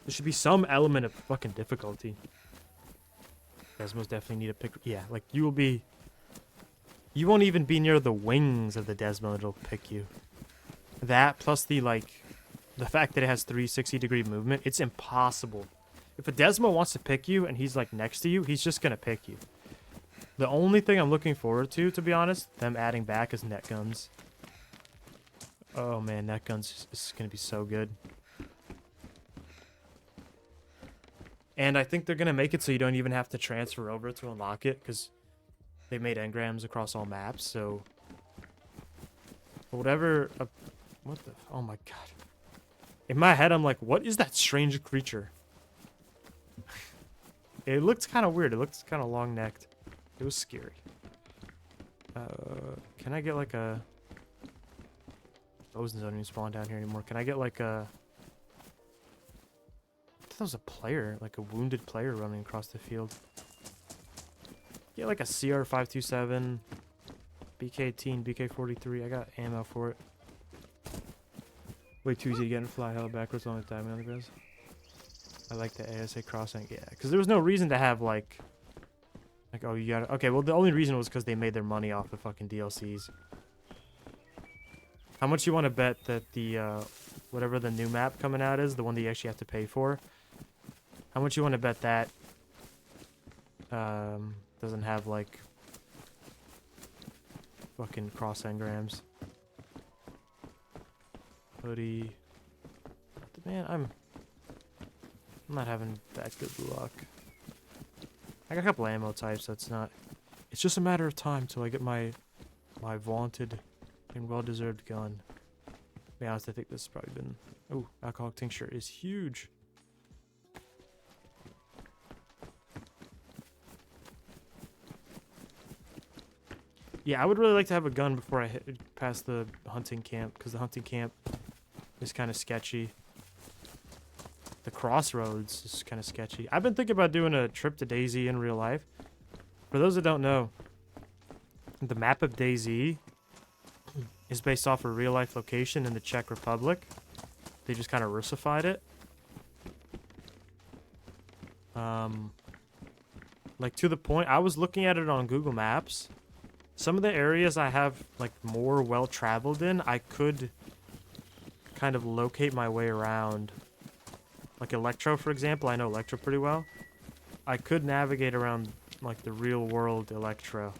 there should be some element of fucking difficulty. Desmos definitely need a pick. Yeah, like you won't even be near the wings of the Desmo that'll pick you. That plus the fact that it has 360-degree movement, it's impossible. If a Desmo wants to pick you and he's like next to you, he's just gonna pick you. The only thing I'm looking forward to be honest, them adding back is net guns. Oh man, net guns is gonna be so good. And I think they're gonna make it so you don't even have to transfer over to unlock it, because they made engrams across all maps. So whatever. What the? Oh my god! In my head, I'm like, what is that strange creature? It looked kind of weird. It looked kind of long-necked. It was scary. Can I get like a... Those don't even spawn down here anymore. Can I get like a... I thought that was a player. Like a wounded player running across the field. Get like a CR527, BK-18, BK-43. I got ammo for it. Way too easy to get and fly hella backwards on the timing on the guys. I like the ASA crossing. Yeah, because there was no reason to have like, oh, you got okay. Well, the only reason was because they made their money off the fucking DLCs. How much you want to bet that the whatever the new map coming out is, the one that you actually have to pay for? How much you want to bet that doesn't have like fucking cross engrams? Hoodie. Man, I'm not having that good luck. I got a couple ammo types. That's not. It's just a matter of time till I get my vaunted and well-deserved gun. To be honest, I think this has probably been. Oh, alcoholic tincture is huge. Yeah, I would really like to have a gun before I hit past the hunting camp, because the hunting camp is kind of sketchy. The crossroads is kind of sketchy. I've been thinking about doing a trip to DayZ in real life. For those that don't know, the map of DayZ is based off a real life location in the Czech Republic. They just kind of Russified it. Like to the point, I was looking at it on Google Maps. Some of the areas I have like more well traveled in, I could kind of locate my way around. Like Electro, for example, I know Electro pretty well. I could navigate around like the real world Electro.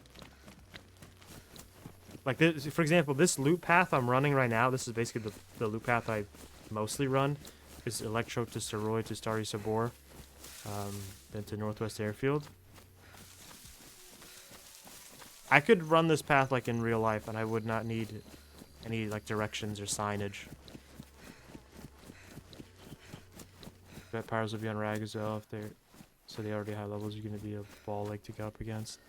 Like this, for example, this loop path I'm running right now, this is basically the loop path I mostly run. Is Electro to Steroid to Stary Sabor, then to Northwest Airfield. I could run this path like in real life and I would not need any like directions or signage. Bet Pyros will be on Rag as well if they're so they already high levels. You're gonna be a ball like to go up against.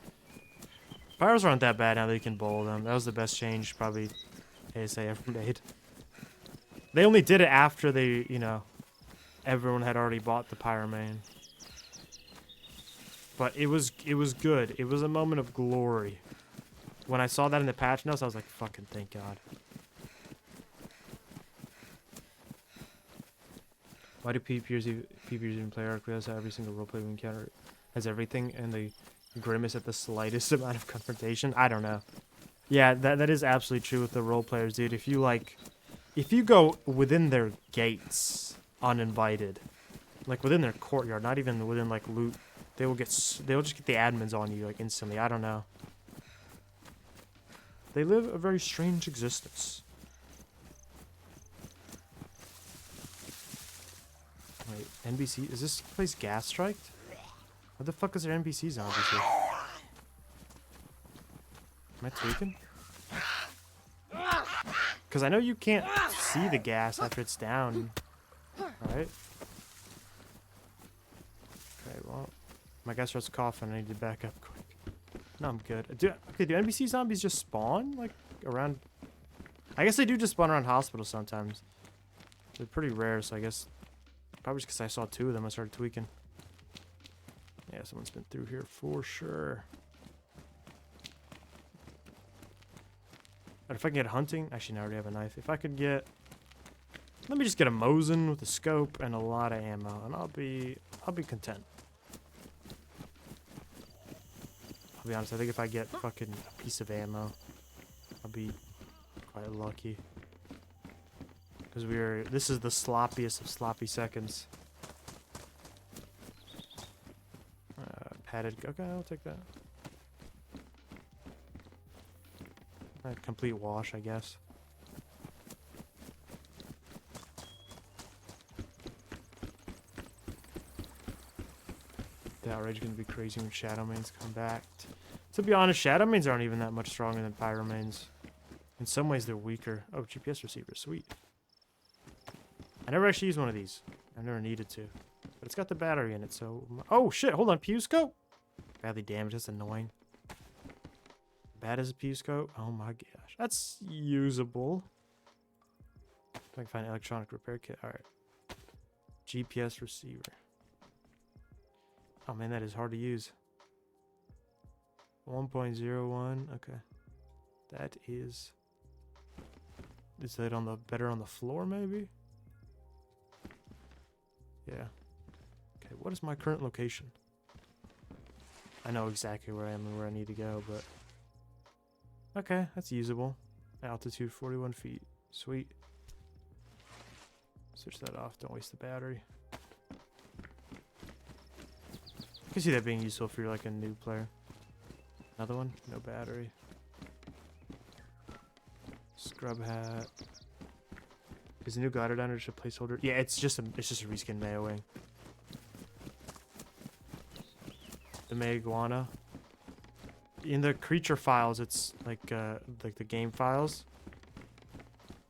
Pyros aren't that bad now that you can bowl them. That was the best change probably ASA ever made. They only did it after they, you know, everyone had already bought the Pyromane. But it was good. It was a moment of glory. When I saw that in the patch notes, I was like, fucking thank God. Why do PPers even play Arc? That's how every single roleplay we encounter has everything, and they grimace at the slightest amount of confrontation. I don't know. Yeah, that is absolutely true with the role players, dude. If you go within their gates uninvited, like within their courtyard, not even within like loot, they'll just get the admins on you like instantly. I don't know. They live a very strange existence. Wait, NBC? Is this place gas striked? What the fuck is there NBC zombies here? Am I tweaking? Because I know you can't see the gas after it's down. Right? Okay, well, my guy starts coughing. I need to back up quick. No, I'm good. Do NBC zombies just spawn like around? I guess they do just spawn around hospitals sometimes. They're pretty rare, so I guess probably just because I saw 2 of them, I started tweaking. Yeah, someone's been through here for sure. But if I can get hunting, actually, no, I already have a knife. If I could get, let me just get a Mosin with a scope and a lot of ammo, and I'll be content. I'll be honest, I think if I get fucking a piece of ammo, I'll be quite lucky. Because this is the sloppiest of sloppy seconds. Padded, okay, I'll take that. A complete wash, I guess. The outrage is going to be crazy when Shadow Mains come back. To be honest, Shadow Mains aren't even that much stronger than Pyro Mains. In some ways, they're weaker. Oh, GPS receiver, sweet. I never actually used one of these. I've never needed to. But it's got the battery in it, so... Oh, shit, hold on, Pew Scope? Badly damaged, that's annoying. Bad as a Pew Scope? Oh my gosh. That's usable. If I can find an electronic repair kit. Alright. GPS receiver. Oh man, that is hard to use. 1.01. Okay. That is... Is that on the better on the floor, maybe? Yeah. Okay, what is my current location? I know exactly where I am and where I need to go, but... Okay, that's usable. Altitude 41 feet. Sweet. Switch that off, don't waste the battery. I can see that being useful if you're like a new player. Another one? No battery. Scrub hat. Is the new glider diner just a placeholder? Yeah, it's just a reskin Mayo Wing. The May Iguana. In the creature files, it's like the game files.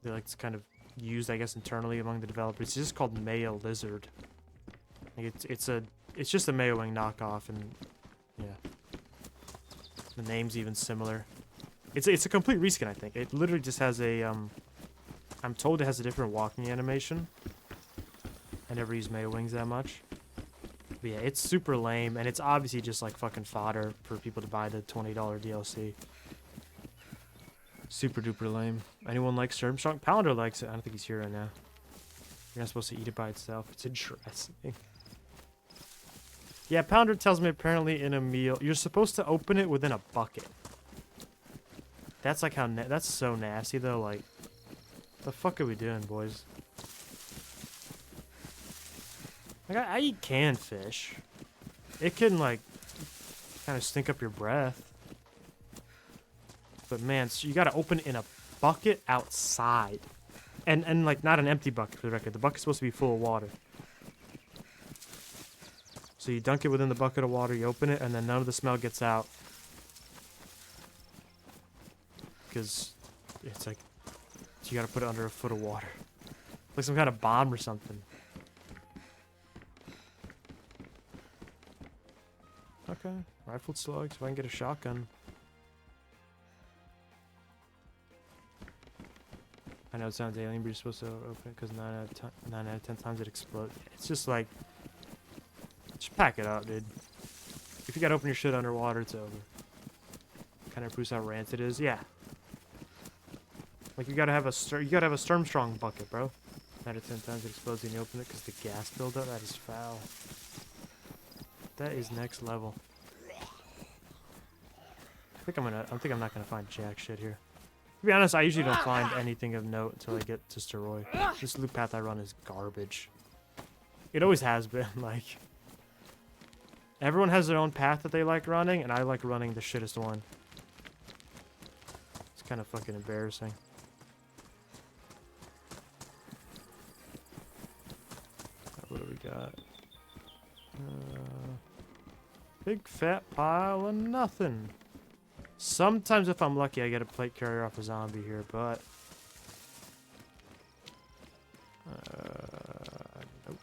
They like it's kind of used, I guess, internally among the developers. It's just called Mayo Lizard. Like it's just a Mayo Wing knockoff, and yeah, the name's even similar. It's a complete reskin, I think. It literally just has a I'm told it has a different walking animation. I never use Mayo Wings that much. But yeah, it's super lame, and it's obviously just like fucking fodder for people to buy the $20 DLC. Super duper lame. Anyone like Sturmstrong? Pounder likes it. I don't think he's here right now. You're not supposed to eat it by itself. It's interesting. Yeah, Pounder tells me apparently in a meal, you're supposed to open it within a bucket. That's like how, that's so nasty though, like, the fuck are we doing, boys? Like, I eat canned fish. It can, like, kind of stink up your breath. But, man, so you gotta open it in a bucket outside. And like, not an empty bucket, for the record. The bucket's supposed to be full of water. So you dunk it within the bucket of water, you open it, and then none of the smell gets out. Because it's like, you gotta put it under a foot of water. Like some kind of bomb or something. Okay, rifled slugs. If I can get a shotgun. I know it sounds alien, but you're supposed to open it because 9 out of 10 times it explodes. It's just like, just pack it up, dude. If you gotta open your shit underwater, it's over. Kind of proves how rancid it is. Yeah. Like you gotta have a Sturmstrong bucket, bro. 9 to 10 times it explodes when you open it because the gas buildup. That is foul. That is next level. I think I'm not gonna find jack shit here. To be honest, I usually don't find anything of note until I get to Steroid. This loop path I run is garbage. It always has been, like... Everyone has their own path that they like running, and I like running the shittest one. It's kind of fucking embarrassing. What do we got? Big fat pile of nothing. Sometimes if I'm lucky I get a plate carrier off a zombie here, but... nope.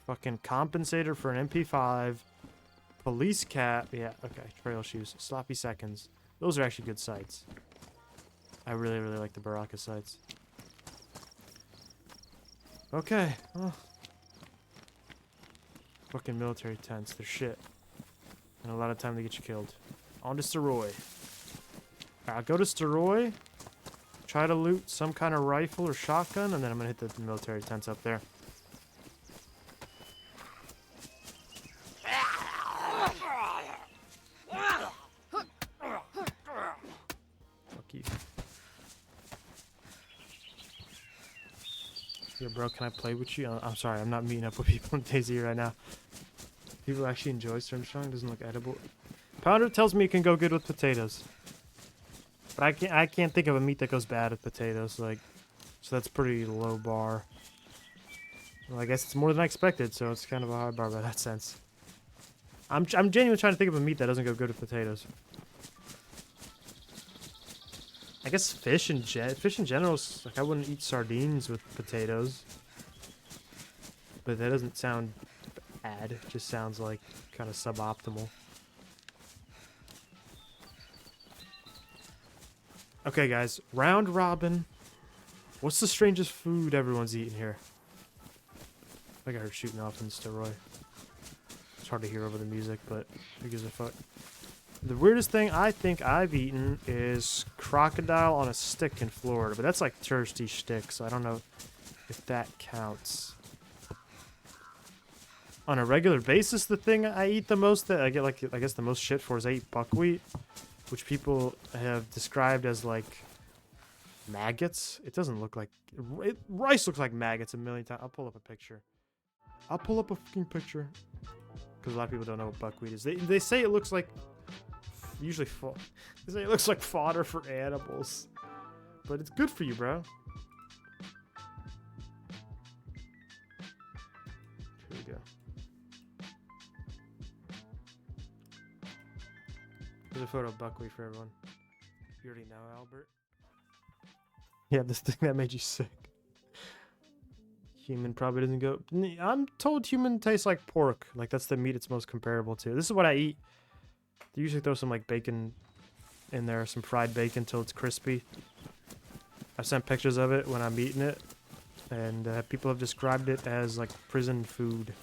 Fucking compensator for an MP5. Police cap. Yeah, okay. Trail shoes. Sloppy seconds. Those are actually good sights. I really, really like the Baraka sights. Okay. Oh. Fucking military tents. They're shit. And a lot of time to get you killed. On to Steroid. I'll go to Steroid. Try to loot some kind of rifle or shotgun. And then I'm going to hit the military tents up there. Yo, bro, can I play with you? I'm sorry, I'm not meeting up with people in DayZ right now. People actually enjoy Strong. Doesn't look edible. Pounder tells me it can go good with potatoes. But I can't think of a meat that goes bad with potatoes. Like, so that's pretty low bar. Well, I guess it's more than I expected, so it's kind of a high bar by that sense. I'm genuinely trying to think of a meat that doesn't go good with potatoes. I guess fish in general, like I wouldn't eat sardines with potatoes. But that doesn't sound bad. It just sounds like kind of suboptimal. Okay, guys. Round robin. What's the strangest food everyone's eating here? I think I heard shooting off in the Steroid. It's hard to hear over the music, but who gives a fuck? The weirdest thing I think I've eaten is crocodile on a stick in Florida, but that's like touristy shtick, so I don't know if that counts. On a regular basis, the thing I eat the most that I get, like, I guess the most shit for is I eat buckwheat, which people have described as like maggots. It doesn't look like rice looks like maggots a million times. I'll pull up a picture. I'll pull up a fucking picture because a lot of people don't know what buckwheat is. They say it looks like. Usually, they say it looks like fodder for animals, but it's good for you, bro. Here we go. There's a photo of buckwheat for everyone. You already know, Albert. Yeah, this thing that made you sick. Human probably doesn't go. I'm told human tastes like pork. Like that's the meat it's most comparable to. This is what I eat. They usually throw some like bacon in there, some fried bacon till it's crispy. I've sent pictures of it when I'm eating it, and people have described it as like prison food.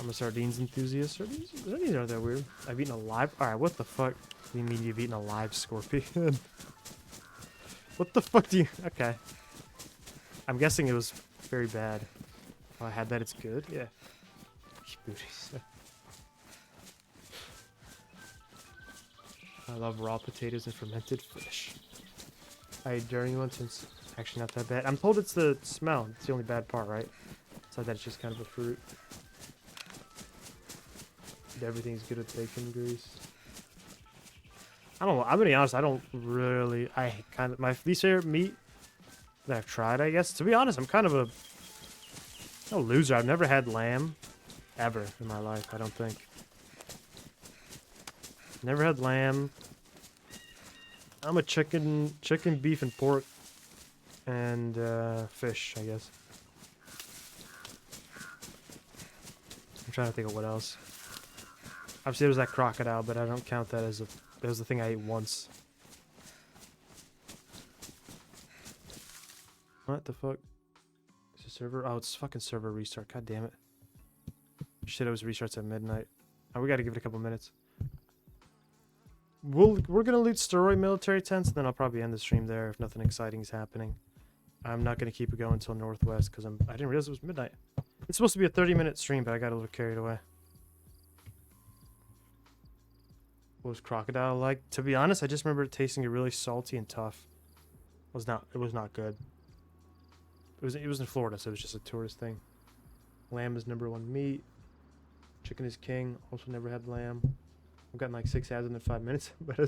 I'm a sardines enthusiast. Sardines aren't that weird. I've eaten a live. Alright, what the fuck do you mean you've eaten a live scorpion? What the fuck do you. Okay. I'm guessing it was very bad. Oh, I had that, it's good? Yeah. Booties. I love raw potatoes and fermented fish. I ate during one since actually not that bad. I'm told it's the smell. It's the only bad part, right? It's like that it's just kind of a fruit. Everything's good with bacon grease. I don't know. I'm gonna be honest. I don't really. My least favorite meat that I've tried, I guess. To be honest, I'm kind of a loser. I've never had lamb ever in my life. I don't think. Never had lamb. I'm a chicken, beef, and pork, and fish, I guess. I'm trying to think of what else. Obviously, there was that crocodile, but I don't count that as that was the thing I ate once. What the fuck? Is the server? Oh, it's fucking server restart. God damn it. Shit, it was restarts at midnight. Oh, we gotta give it a couple minutes. we're gonna loot steroid military tents, and then I'll probably end the stream there if nothing exciting is happening. I'm not gonna keep it going until Northwest because I didn't realize it was midnight. It's supposed to be a 30-minute stream, but I got a little carried away. What was crocodile like? To be honest, I just remember it tasting really salty and tough. It was not good. It was in Florida, so it was just a tourist thing. Lamb is #1 meat. Chicken is king. Also never had lamb. I've gotten like 6 ads in 5 minutes. But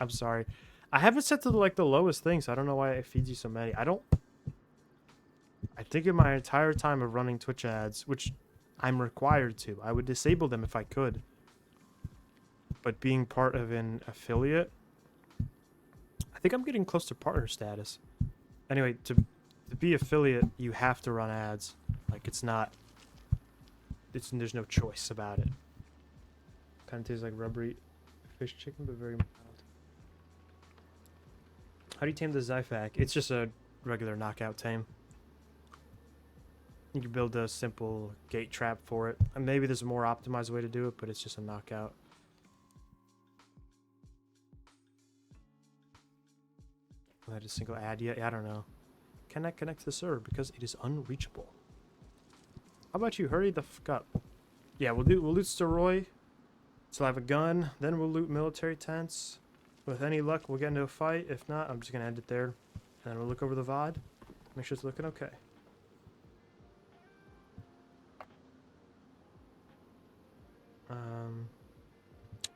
I'm sorry. I haven't set to the lowest thing, so I don't know why it feeds you so many. I think in my entire time of running Twitch ads, which I'm required to, I would disable them if I could. But being part of an affiliate, I think I'm getting close to partner status. Anyway, to be affiliate, you have to run ads. Like, there's no choice about it. Kind of tastes like rubbery fish chicken, but very mild. How do you tame the Zyfac? It's just a regular knockout tame. You can build a simple gate trap for it. And maybe there's a more optimized way to do it, but it's just a knockout. I had a single ad yet? Yeah, I don't know. Cannot connect to the server because it is unreachable. How about you? Hurry the fuck up. Yeah, we'll loot Steroid. So I have a gun. Then we'll loot military tents. With any luck, we'll get into a fight. If not, I'm just gonna end it there. And then we'll look over the VOD. Make sure it's looking okay.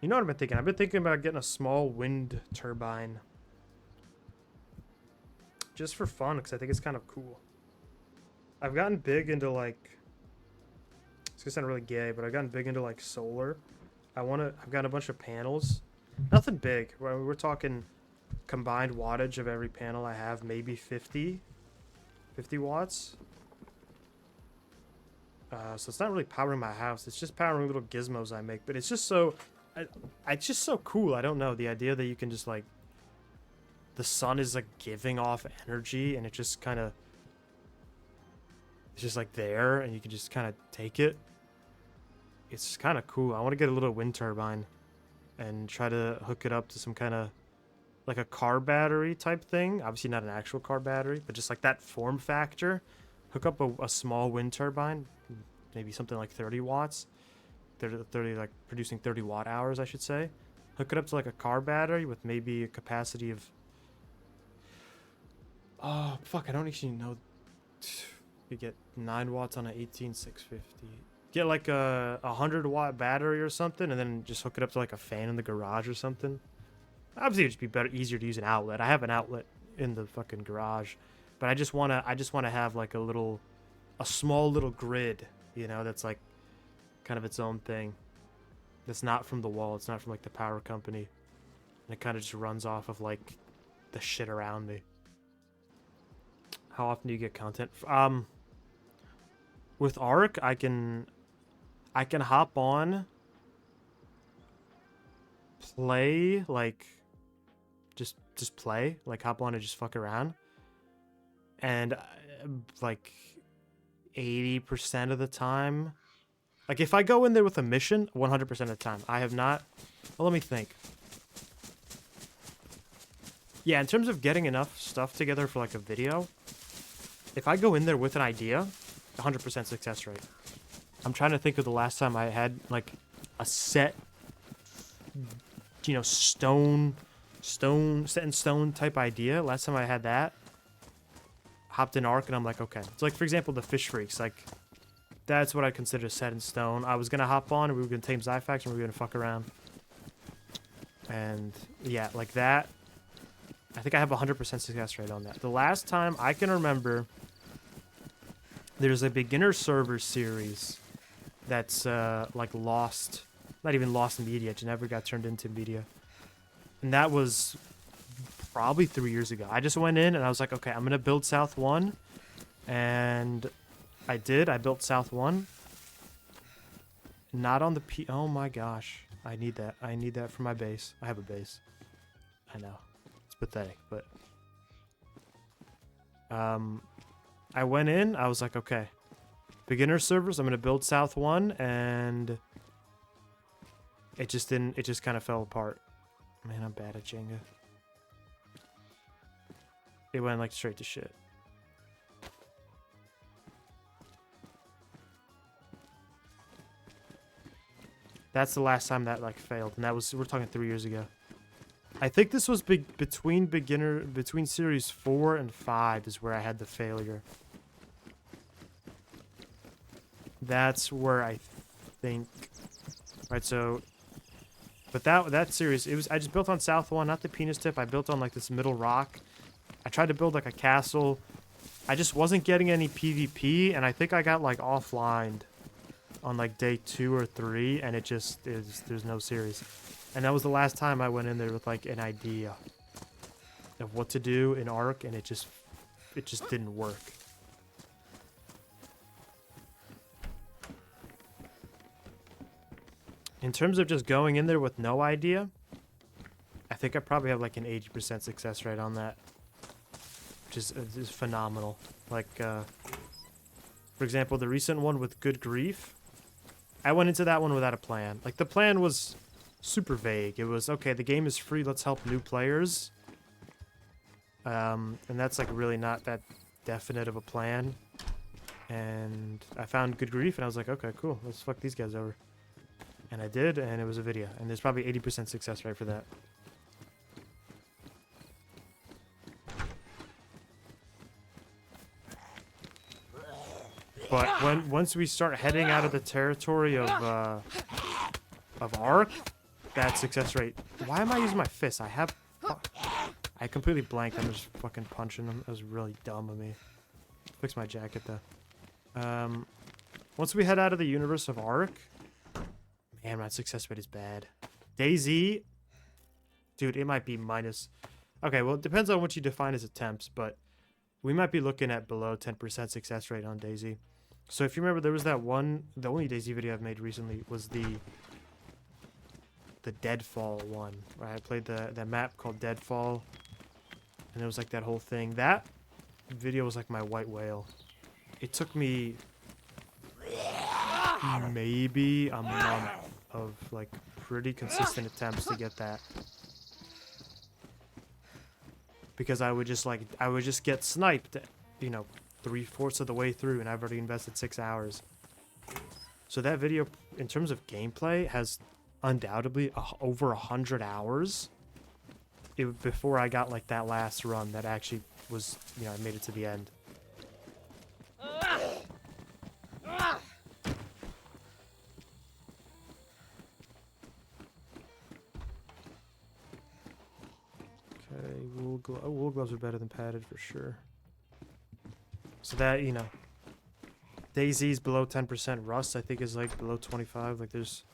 You know what I've been thinking? I've been thinking about getting a small wind turbine. Just for fun, because I think it's kind of cool. I've gotten big into it's gonna sound really gay, but I've gotten big into solar. I've got a bunch of panels. Nothing big. We're talking combined wattage of every panel I have, maybe 50 watts. So it's not really powering my house. It's just powering little gizmos I make. But it's just it's just so cool. I don't know. The idea that you can just the sun is giving off energy, and it just kind of, it's just there, and you can just kind of take it. It's kind of cool. I want to get a little wind turbine and try to hook it up to some kind of a car battery type thing. Obviously not an actual car battery, but just that form factor. Hook up a small wind turbine, maybe something like 30 watts. 30 producing 30 watt hours, I should say. Hook it up to a car battery with maybe a capacity of, oh fuck, I don't actually know. You get 9 watts on an 18650. Get a 100 watt battery or something, and then just hook it up to a fan in the garage or something. Obviously it'd just be easier to use an outlet. I have an outlet in the fucking garage, but I just wanna have a small little grid, that's kind of its own thing. That's not from the wall. It's not from the power company, and it kind of just runs off of the shit around me. How often do you get content? With Arc, I can hop on, play, just play, hop on and just fuck around. And 80% of the time, if I go in there with a mission, 100% of the time, I have not. Well, let me think. Yeah, in terms of getting enough stuff together for a video, if I go in there with an idea, 100% success rate. I'm trying to think of the last time I had a set, set in stone type idea. Last time I had that, hopped in Arc, and I'm okay. So for example, the Fish Freaks, that's what I consider set in stone. I was gonna hop on, and we were gonna tame Zyfax, and we were gonna fuck around. And yeah, that. I think I have 100% success rate on that. The last time I can remember, there's a beginner server series that's lost, not even lost in media, it never got turned into media. And that was probably 3 years ago. I just went in and I was okay, I'm gonna build South 1. And I did. I built South 1. Not on the oh my gosh. I need that. I need that for my base. I have a base. I know. It's pathetic, but I went in, I was okay. Beginner servers, I'm gonna build South 1, and it just kind of fell apart. Man, I'm bad at Jenga. It went like straight to shit. That's the last time that like failed, and that was, we're talking 3 years ago. I think this was between series 4 and 5 is where I had the failure. That's where I think. Right, so, but that series, I just built on South 1, not the penis tip. I built on like this middle rock. I tried to build like a castle. I just wasn't getting any PvP, and I think I got like offlined on like day 2 or 3, and it just is, there's no series. And that was the last time I went in there with like an idea of what to do in Ark, and it just didn't work. In terms of just going in there with no idea, I think I probably have like an 80% success rate on that, which is phenomenal. Like, for example, the recent one with Good Grief, I went into that one without a plan. Like, the plan was super vague. It was, okay, the game is free, let's help new players. And that's like really not that definite of a plan. And I found Good Grief, and I was like, okay, cool, let's fuck these guys over. And I did, and it was a video. And there's probably 80% success rate for that. But once we start heading out of the territory of Ark, that success rate. Why am I using my fist? I completely blanked. I'm just fucking punching him. That was really dumb of me. Fix my jacket though. Once we head out of the universe of Ark, man, my success rate is bad. DayZ, dude, it might be minus. Okay, well, it depends on what you define as attempts, but we might be looking at below 10% success rate on DayZ. So if you remember, there was that one, the only DayZ video I've made recently was the Deadfall one, where I played that map called Deadfall, and it was like that whole thing. That video was like my white whale. It took me maybe a month of like pretty consistent attempts to get that, because I would just get sniped, you know, 3/4 of the way through, and I've already invested 6 hours. So that video, in terms of gameplay, has undoubtedly over 100 hours before I got like that last run that actually was, you know, I made it to the end. Okay, wool gloves are better than padded for sure. So that, you know, DayZ's below 10%, Rust I think is like below 25. Like there's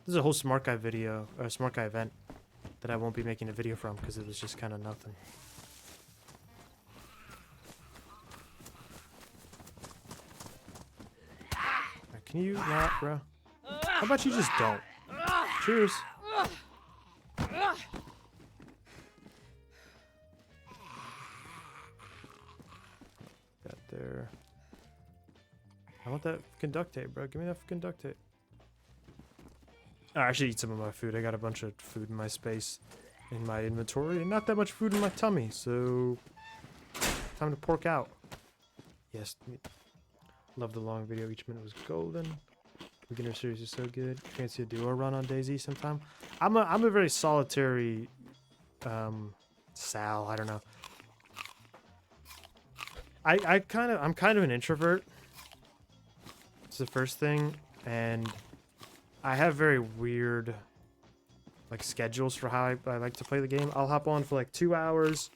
a whole Smart Guy video, or Smart Guy event, that I won't be making a video from because it was just kind of nothing. Can you not, bro? How about you just don't? Cheers. Got there. I want that fucking duct tape, bro. Give me that fucking duct tape. I should eat some of my food. I got a bunch of food in my space, in my inventory, and not that much food in my tummy, so time to pork out. Yes, love the long video. Each minute was golden. Beginner series is so good. Fancy a duo run on DayZ sometime. I'm a very solitary Sal. I don't know. I'm kind of an introvert. It's the first thing, and I have very weird like schedules for how I like to play the game. I'll hop on for like 2 hours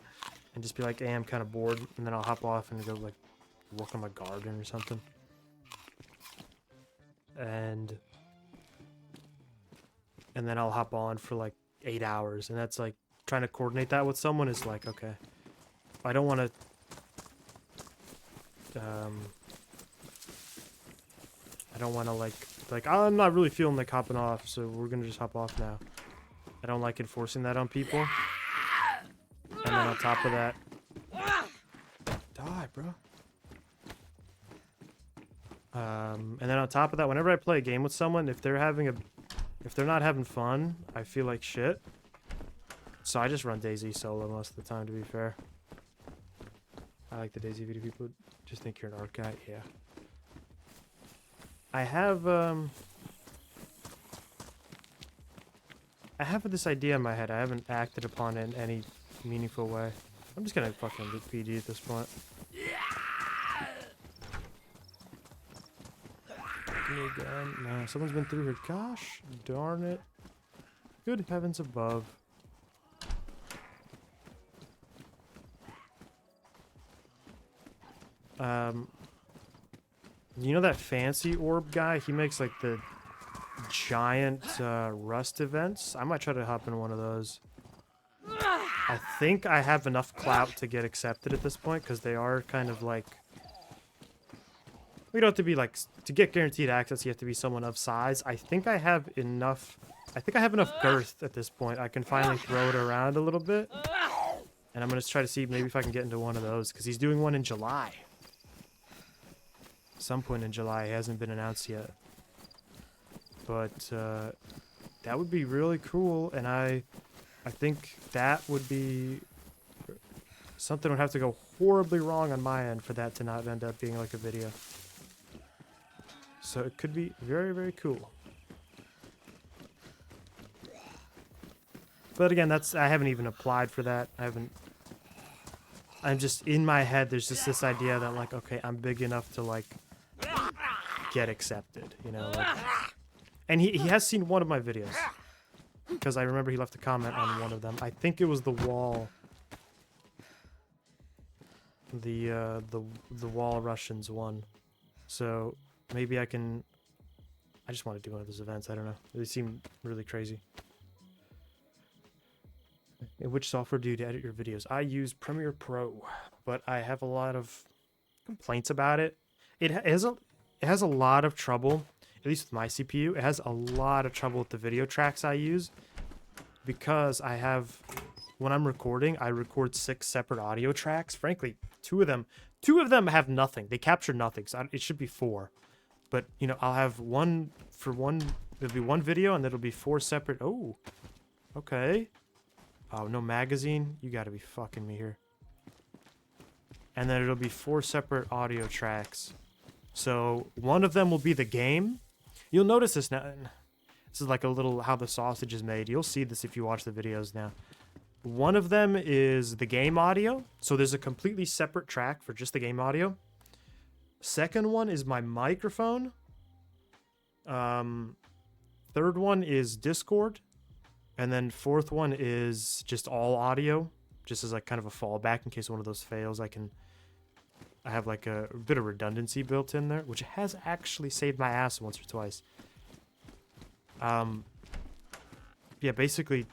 and just be like, hey, I'm kind of bored, and then I'll hop off and go like work on my garden or something. And then I'll hop on for like 8 hours, and that's like trying to coordinate that with someone is like, okay, I don't want to I don't want to like I'm not really feeling like hopping off, so we're gonna just hop off now. I don't like enforcing that on people. And then on top of that, die, bro. And then on top of that, whenever I play a game with someone, if they're not having fun, I feel like shit. So I just run DayZ solo most of the time, to be fair. I like the DayZ video. People just think you're an art guy. Yeah. I have this idea in my head. I haven't acted upon it in any meaningful way. I'm just gonna fucking loot PG at this point. Give me a gun. No, someone's been through here. Gosh darn it. Good heavens above. You know that fancy orb guy? He makes like the giant rust events. I might try to hop in one of those. I think I have enough clout to get accepted at this point because they are kind of like. We don't have to be like to get guaranteed access. You have to be someone of size. I think I have enough. I think I have enough girth at this point. I can finally throw it around a little bit, and I'm gonna try to see maybe if I can get into one of those because he's doing one in July. Some point in July. It hasn't been announced yet, but that would be really cool, and I think that would be something would have to go horribly wrong on my end for that to not end up being like a video. So it could be very, very cool. But again, I haven't even applied for that. I'm just in my head, there's just this idea that like, okay, I'm big enough to like get accepted, you know, like, and he has seen one of my videos because I remember he left a comment on one of them. I think it was the wall, the wall Russians one. So maybe I just want to do one of those events. I don't know. They seem really crazy. In which software do you edit your videos? I use Premiere Pro, but I have a lot of complaints about it. It has a lot of trouble, at least with my CPU. It has a lot of trouble with the video tracks I use because when I'm recording, I record 6 separate audio tracks. Frankly, two of them have nothing. They capture nothing. So it should be 4. But, you know, I'll have it'll be one video and it'll be 4 separate. Oh, okay. Oh, no magazine? You gotta be fucking me here. And then it'll be 4 separate audio tracks. So one of them will be the game. You'll notice this now. This is like a little how the sausage is made. You'll see this if you watch the videos now. One of them is the game audio. So there's a completely separate track for just the game audio. Second one is my microphone. Third one is Discord. And then fourth one is just all audio, just as like kind of a fallback in case one of those fails. I have like a bit of redundancy built in there, which has actually saved my ass once or twice. Yeah, basically,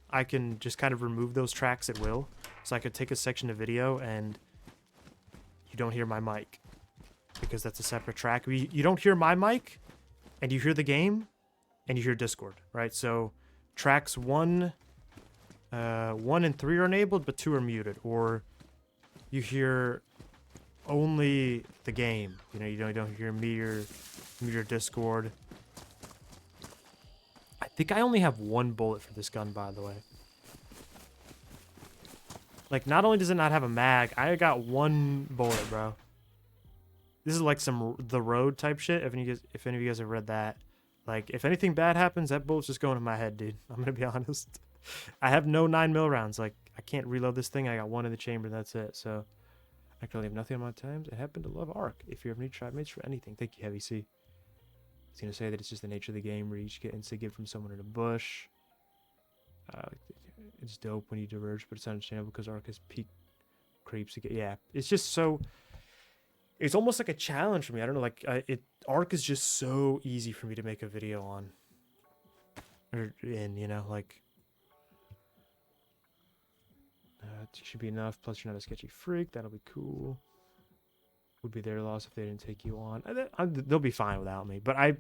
I can just kind of remove those tracks at will. So I could take a section of video and you don't hear my mic because that's a separate track. You don't hear my mic and you hear the game and you hear Discord, right? So tracks 1 and 3 are enabled, but 2 are muted. Or you hear only the game. You know, you don't hear me or your Discord. I think I only have 1 bullet for this gun, by the way. Like, not only does it not have a mag, I got 1 bullet, bro. This is like some The Road type shit. If any of you guys have read that. Like, if anything bad happens, that bullet's just going in my head, dude. I'm gonna be honest. I have no 9mm rounds. Like, I can't reload this thing. I got 1 in the chamber, that's it. So, I can only have nothing on my times. I happen to love Ark. If you ever need tribe mates for anything, thank you, Heavy C. I was gonna say that it's just the nature of the game where you each get instant from someone in a bush. It's dope when you diverge, but it's understandable because Ark has peak creeps. Yeah, it's just so... It's almost like a challenge for me. I don't know, like, Ark is just so easy for me to make a video on. You know, like... it should be enough, plus you're not a sketchy freak. That'll be cool. Would be their loss if they didn't take you on. They'll be fine without me. But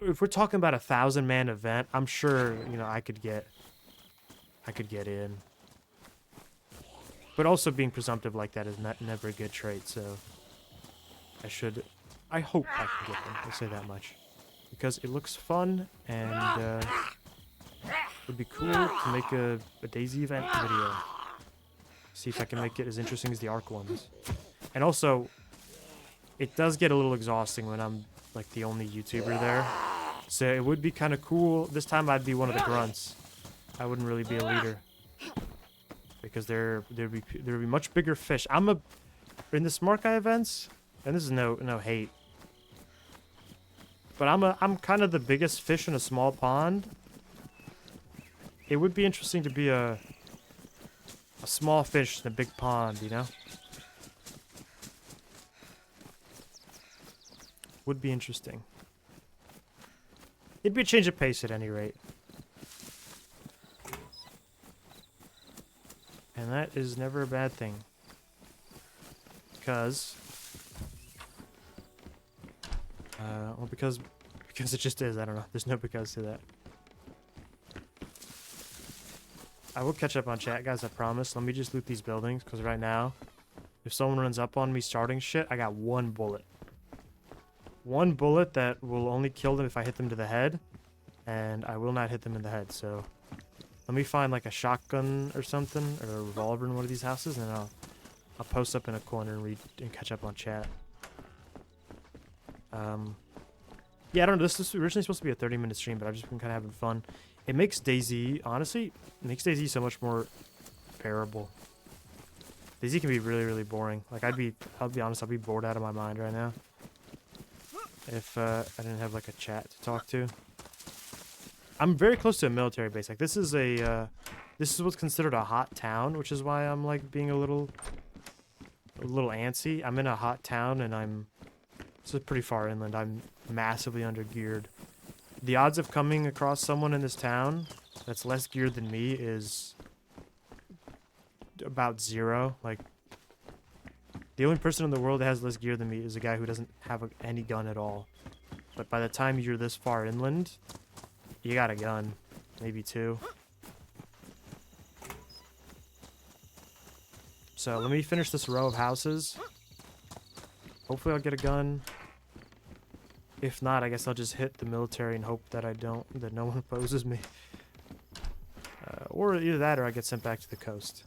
if we're talking about a 1,000-man event, I'm sure, you know, I could get in. But also being presumptive like that is never a good trait, so... I hope I can get them, I'll say that much. Because it looks fun, and, Would be cool to make a DayZ event video. See if I can make it as interesting as the Ark ones. And also, it does get a little exhausting when I'm like the only YouTuber there. So it would be kind of cool. This time I'd be one of the grunts. I wouldn't really be a leader. Because there'd be much bigger fish. In the Smart Guy events, and this is no hate. But I'm kind of the biggest fish in a small pond. It would be interesting to be a small fish in a big pond, you know? Would be interesting. It'd be a change of pace at any rate. And that is never a bad thing. Because... well, because it just is. I don't know. There's no because to that. I will catch up on chat, guys. I promise. Let me just loot these buildings, because right now, if someone runs up on me starting shit, I got one bullet. One bullet that will only kill them if I hit them to the head, and I will not hit them in the head. So, let me find like a shotgun or something, or a revolver in one of these houses, and I'll post up in a corner and read and catch up on chat. Yeah, I don't know. This was originally supposed to be a 30-minute stream, but I've just been kind of having fun. It makes DayZ, honestly, it makes DayZ so much more bearable. DayZ can be really, really boring. Like, I'll be honest, I'll be bored out of my mind right now. If, I didn't have, like, a chat to talk to. I'm very close to a military base. Like, this is what's considered a hot town, which is why I'm, like, being a little antsy. I'm in a hot town, and this is pretty far inland. I'm massively undergeared. The odds of coming across someone in this town that's less geared than me is about 0. Like, the only person in the world that has less gear than me is a guy who doesn't have any gun at all. But by the time you're this far inland, you got a gun. Maybe 2. So let me finish this row of houses. Hopefully I'll get a gun. If not, I guess I'll just hit the military and hope that that no one opposes me. Or either that or I get sent back to the coast.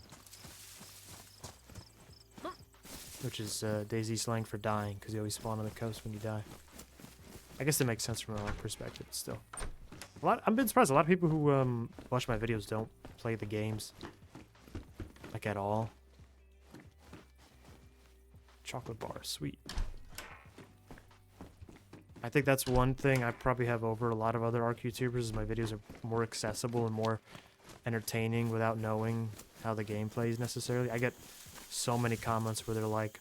Which is DayZ slang for dying, because you always spawn on the coast when you die. I guess it makes sense from my perspective, but still. I've been surprised. A lot of people who watch my videos don't play the games. Like, at all. Chocolate bar, sweet. I think that's one thing I probably have over a lot of other Ark YouTubers is my videos are more accessible and more entertaining without knowing how the game plays necessarily. I get so many comments where they're like,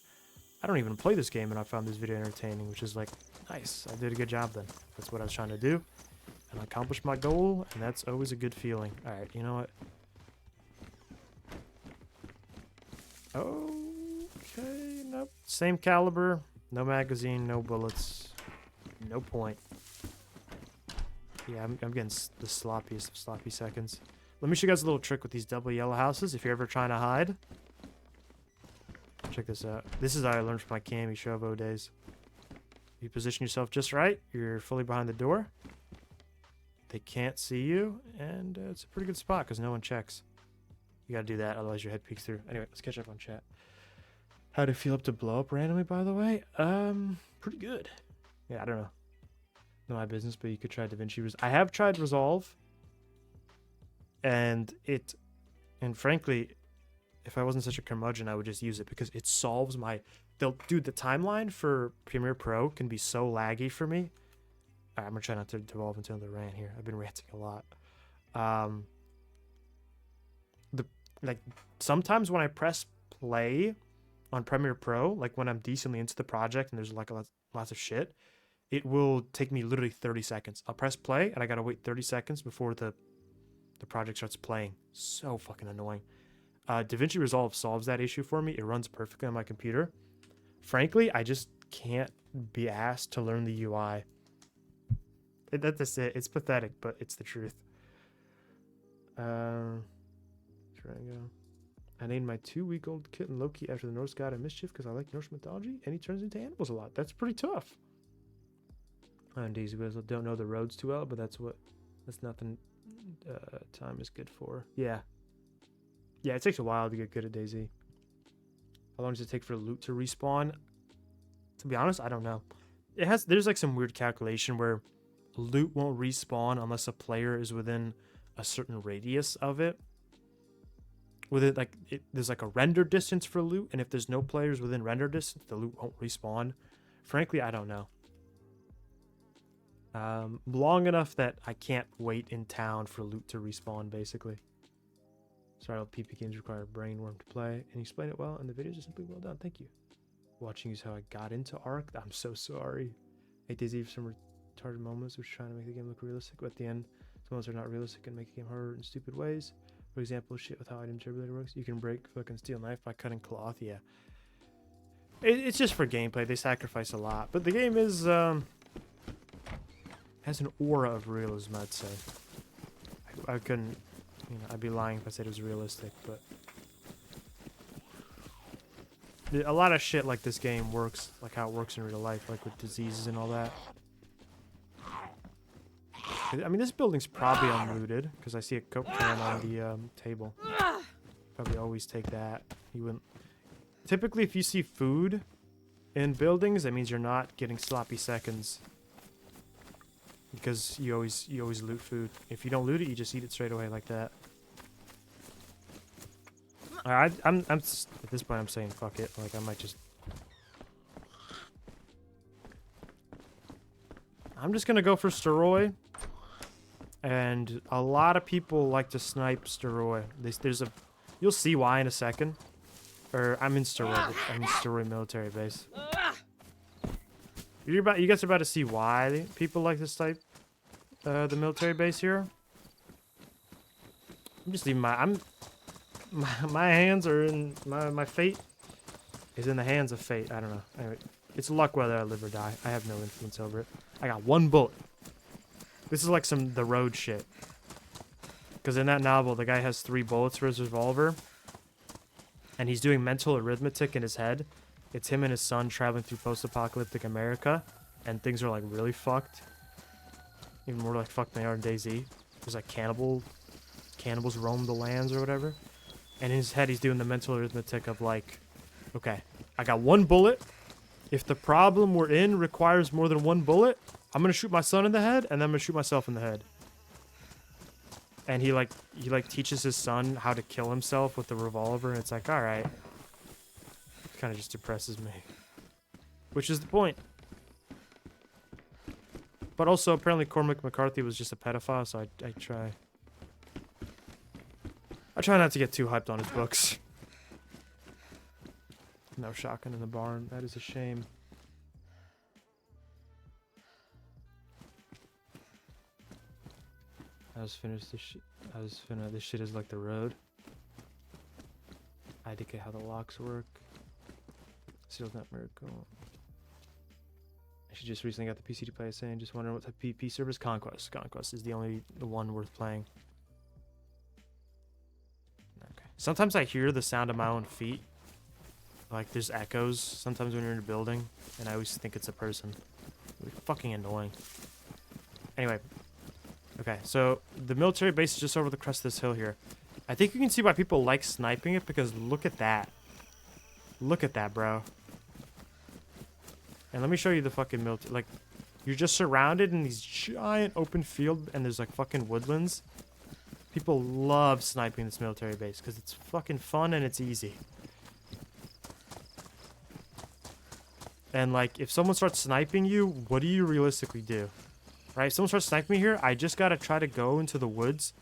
I don't even play this game and I found this video entertaining, which is like, nice, I did a good job then. That's what I was trying to do. And I accomplished my goal, and that's always a good feeling. Alright, you know what? Okay, nope. Same caliber, no magazine, no bullets. No point. Yeah, I'm getting the sloppiest of sloppy seconds. Let me show you guys a little trick with these double yellow houses if you're ever trying to hide. Check this out. This is how I learned from my Cammy Shovo days. You position yourself just right. You're fully behind the door. They can't see you, and it's a pretty good spot because no one checks. You gotta do that, otherwise your head peeks through. Anyway, let's catch up on chat. How'd it feel up to blow up randomly, by the way? Pretty good. Yeah, I don't know. Not my business, but you could try DaVinci. I have tried Resolve. And frankly, if I wasn't such a curmudgeon, I would just use it because it solves my... Dude, the timeline for Premiere Pro can be so laggy for me. Alright, I'm gonna try not to devolve into another rant here. I've been ranting a lot. Sometimes when I press play on Premiere Pro, like when I'm decently into the project and there's like lots of shit, it will take me literally 30 seconds. I'll press play, and I gotta wait 30 seconds before the project starts playing. So fucking annoying. DaVinci Resolve solves that issue for me. It runs perfectly on my computer. Frankly, I just can't be asked to learn the UI. That's it. It's pathetic, but it's the truth. Trying to go. I named my 2-week-old kitten Loki after the Norse god of mischief because I like Norse mythology, and he turns into animals a lot. That's pretty tough. And DayZ don't know the roads too well, but that's nothing time is good for. Yeah. Yeah, it takes a while to get good at DayZ. How long does it take for loot to respawn? To be honest, I don't know. There's like some weird calculation where loot won't respawn unless a player is within a certain radius of it. There's like a render distance for loot, and if there's no players within render distance, the loot won't respawn. Frankly, I don't know. Long enough that I can't wait in town for loot to respawn, basically. Sorry, all PP games require a brainworm to play, and you explain it well, and the videos are simply well done. Thank you. Watching you is how I got into Ark. I'm so sorry. I hate DayZ for some retarded moments, which trying to make the game look realistic, but at the end, some moments are not realistic and make the game harder in stupid ways. For example, shit with how item turbulator works. You can break fucking steel knife by cutting cloth. Yeah. It's just for gameplay. They sacrifice a lot, but the game is has an aura of realism, I'd say. I couldn't, I'd be lying if I said it was realistic, but a lot of shit like this game works, like how it works in real life, like with diseases and all that. I mean, this building's probably unlooted because I see a Coke can on the table. Probably always take that. You wouldn't. Typically, if you see food in buildings, that means you're not getting sloppy seconds. Because you always loot food. If you don't loot it, you just eat it straight away like that. Alright, I'm at this point I'm saying fuck it. Like I might just. I'm just gonna go for Steroid. And a lot of people like to snipe Steroid. You'll see why in a second. Or I'm in Steroid. I'm in Steroid military base. You guys are about to see why people like to snipe the military base here. I'm just leaving my hands are in my fate is in the hands of fate. I don't know. Anyway, it's luck whether I live or die. I have no influence over it. I got one bullet. This is like the road shit. Because in that novel, the guy has 3 bullets for his revolver. And he's doing mental arithmetic in his head. It's him and his son traveling through post-apocalyptic America. And things are like really fucked. Even more like fucked than they are in DayZ. There's like cannibals roam the lands or whatever. And in his head, he's doing the mental arithmetic of like, okay, I got 1 bullet. If the problem we're in requires more than 1 bullet, I'm gonna shoot my son in the head, and then I'm gonna shoot myself in the head. And he teaches his son how to kill himself with the revolver, and it's like, all right. It kind of just depresses me. Which is the point. But also, apparently Cormac McCarthy was just a pedophile, so I try not to get too hyped on his books. No shotgun in the barn. That is a shame. I just finished this shit. This shit is like the road. I indicate how the locks work. Sealed net miracle. She just recently got the PC to play, saying, just wondering what type of PvP service. Conquest. Conquest is the one worth playing. Okay. Sometimes I hear the sound of my own feet. Like there's echoes sometimes when you're in a building, and I always think it's a person. It's fucking annoying. Anyway. Okay, so the military base is just over the crest of this hill here. I think you can see why people like sniping it, because look at that. Look at that, bro. And let me show you the fucking military. Like, you're just surrounded in these giant open field, and there's like fucking woodlands. People love sniping this military base because it's fucking fun and it's easy. And like, if someone starts sniping you, what do you realistically do? Right? If someone starts sniping me here, I just gotta try to go into the woods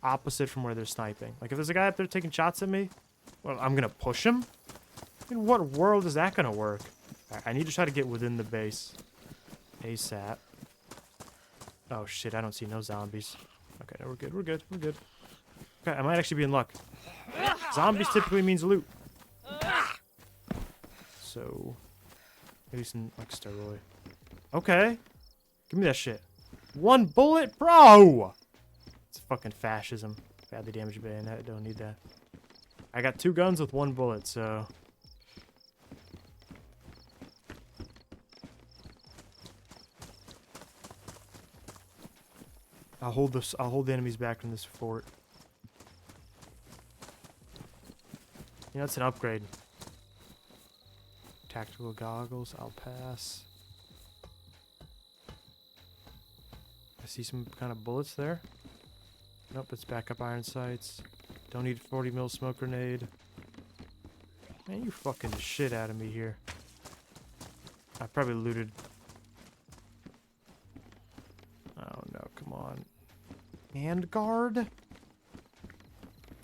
opposite from where they're sniping. Like, if there's a guy up there taking shots at me, well, I'm gonna push him? In what world is that gonna work? Right, I need to try to get within the base. ASAP. Oh shit, I don't see no zombies. Okay, no, we're good, we're good, we're good. Okay, I might actually be in luck. Zombies typically means loot. So, maybe some, like, steroid. Okay. Give me that shit. 1 bullet? Bro! It's fucking fascism. Badly damaged bayonet. Don't need that. I got 2 guns with 1 bullet, so... I'll hold the enemies back from this fort. You know, it's an upgrade. Tactical goggles, I'll pass. I see some kind of bullets there. Nope, it's backup iron sights. Don't need a 40 mil smoke grenade. Man, you fucking the shit out of me here. I probably looted. Oh no, come on. Hand guard?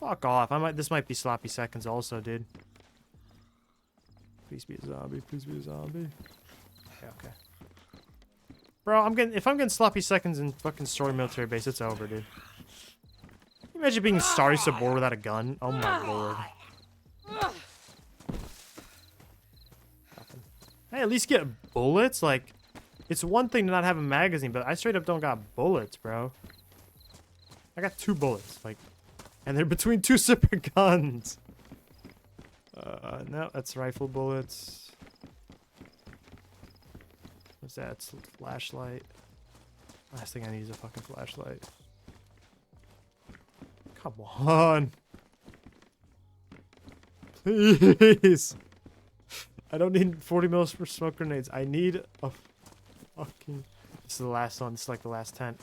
Fuck off. This might be sloppy seconds also, dude. Please be a zombie. Please be a zombie. Yeah, okay. Bro, if I'm getting sloppy seconds in fucking story military base, it's over, dude. Can you imagine being Starry Sabor without a gun? Oh my lord. Hey, at least get bullets. Like, it's one thing to not have a magazine, but I straight up don't got bullets, bro. I got 2 bullets, like, and they're between 2 separate guns. No, that's rifle bullets. What's that? It's a flashlight. Last thing I need is a fucking flashlight. Come on. Please. I don't need 40 mils for smoke grenades. I need a fucking... This is the last one. This is like the last tent.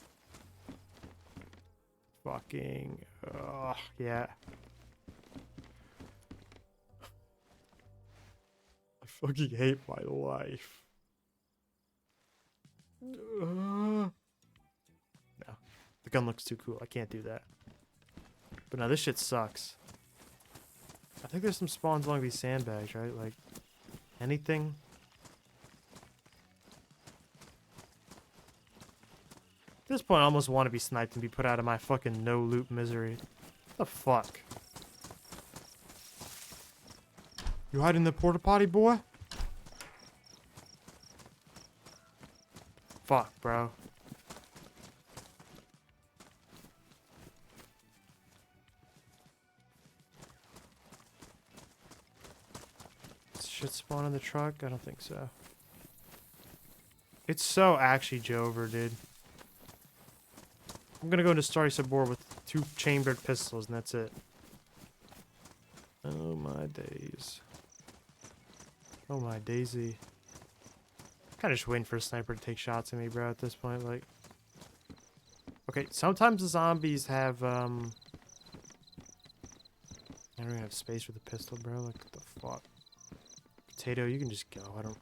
Fucking... Oh, yeah. I fucking hate my life. No. The gun looks too cool. I can't do that. But no, this shit sucks. I think there's some spawns along these sandbags, right? Like... Anything? At this point, I almost want to be sniped and be put out of my fucking no-loot misery. What the fuck? You hiding in the porta potty, boy? Fuck, bro. Shit spawn in the truck? I don't think so. It's so actually Jover, dude. I'm gonna go into Starry Sabor with 2 chambered pistols, and that's it. Oh my days. Oh my DayZ. Kinda just waiting for a sniper to take shots at me, bro, at this point, like... Okay, sometimes the zombies have, I don't even have space for the pistol, bro, like, what the fuck? Potato, you can just go. I don't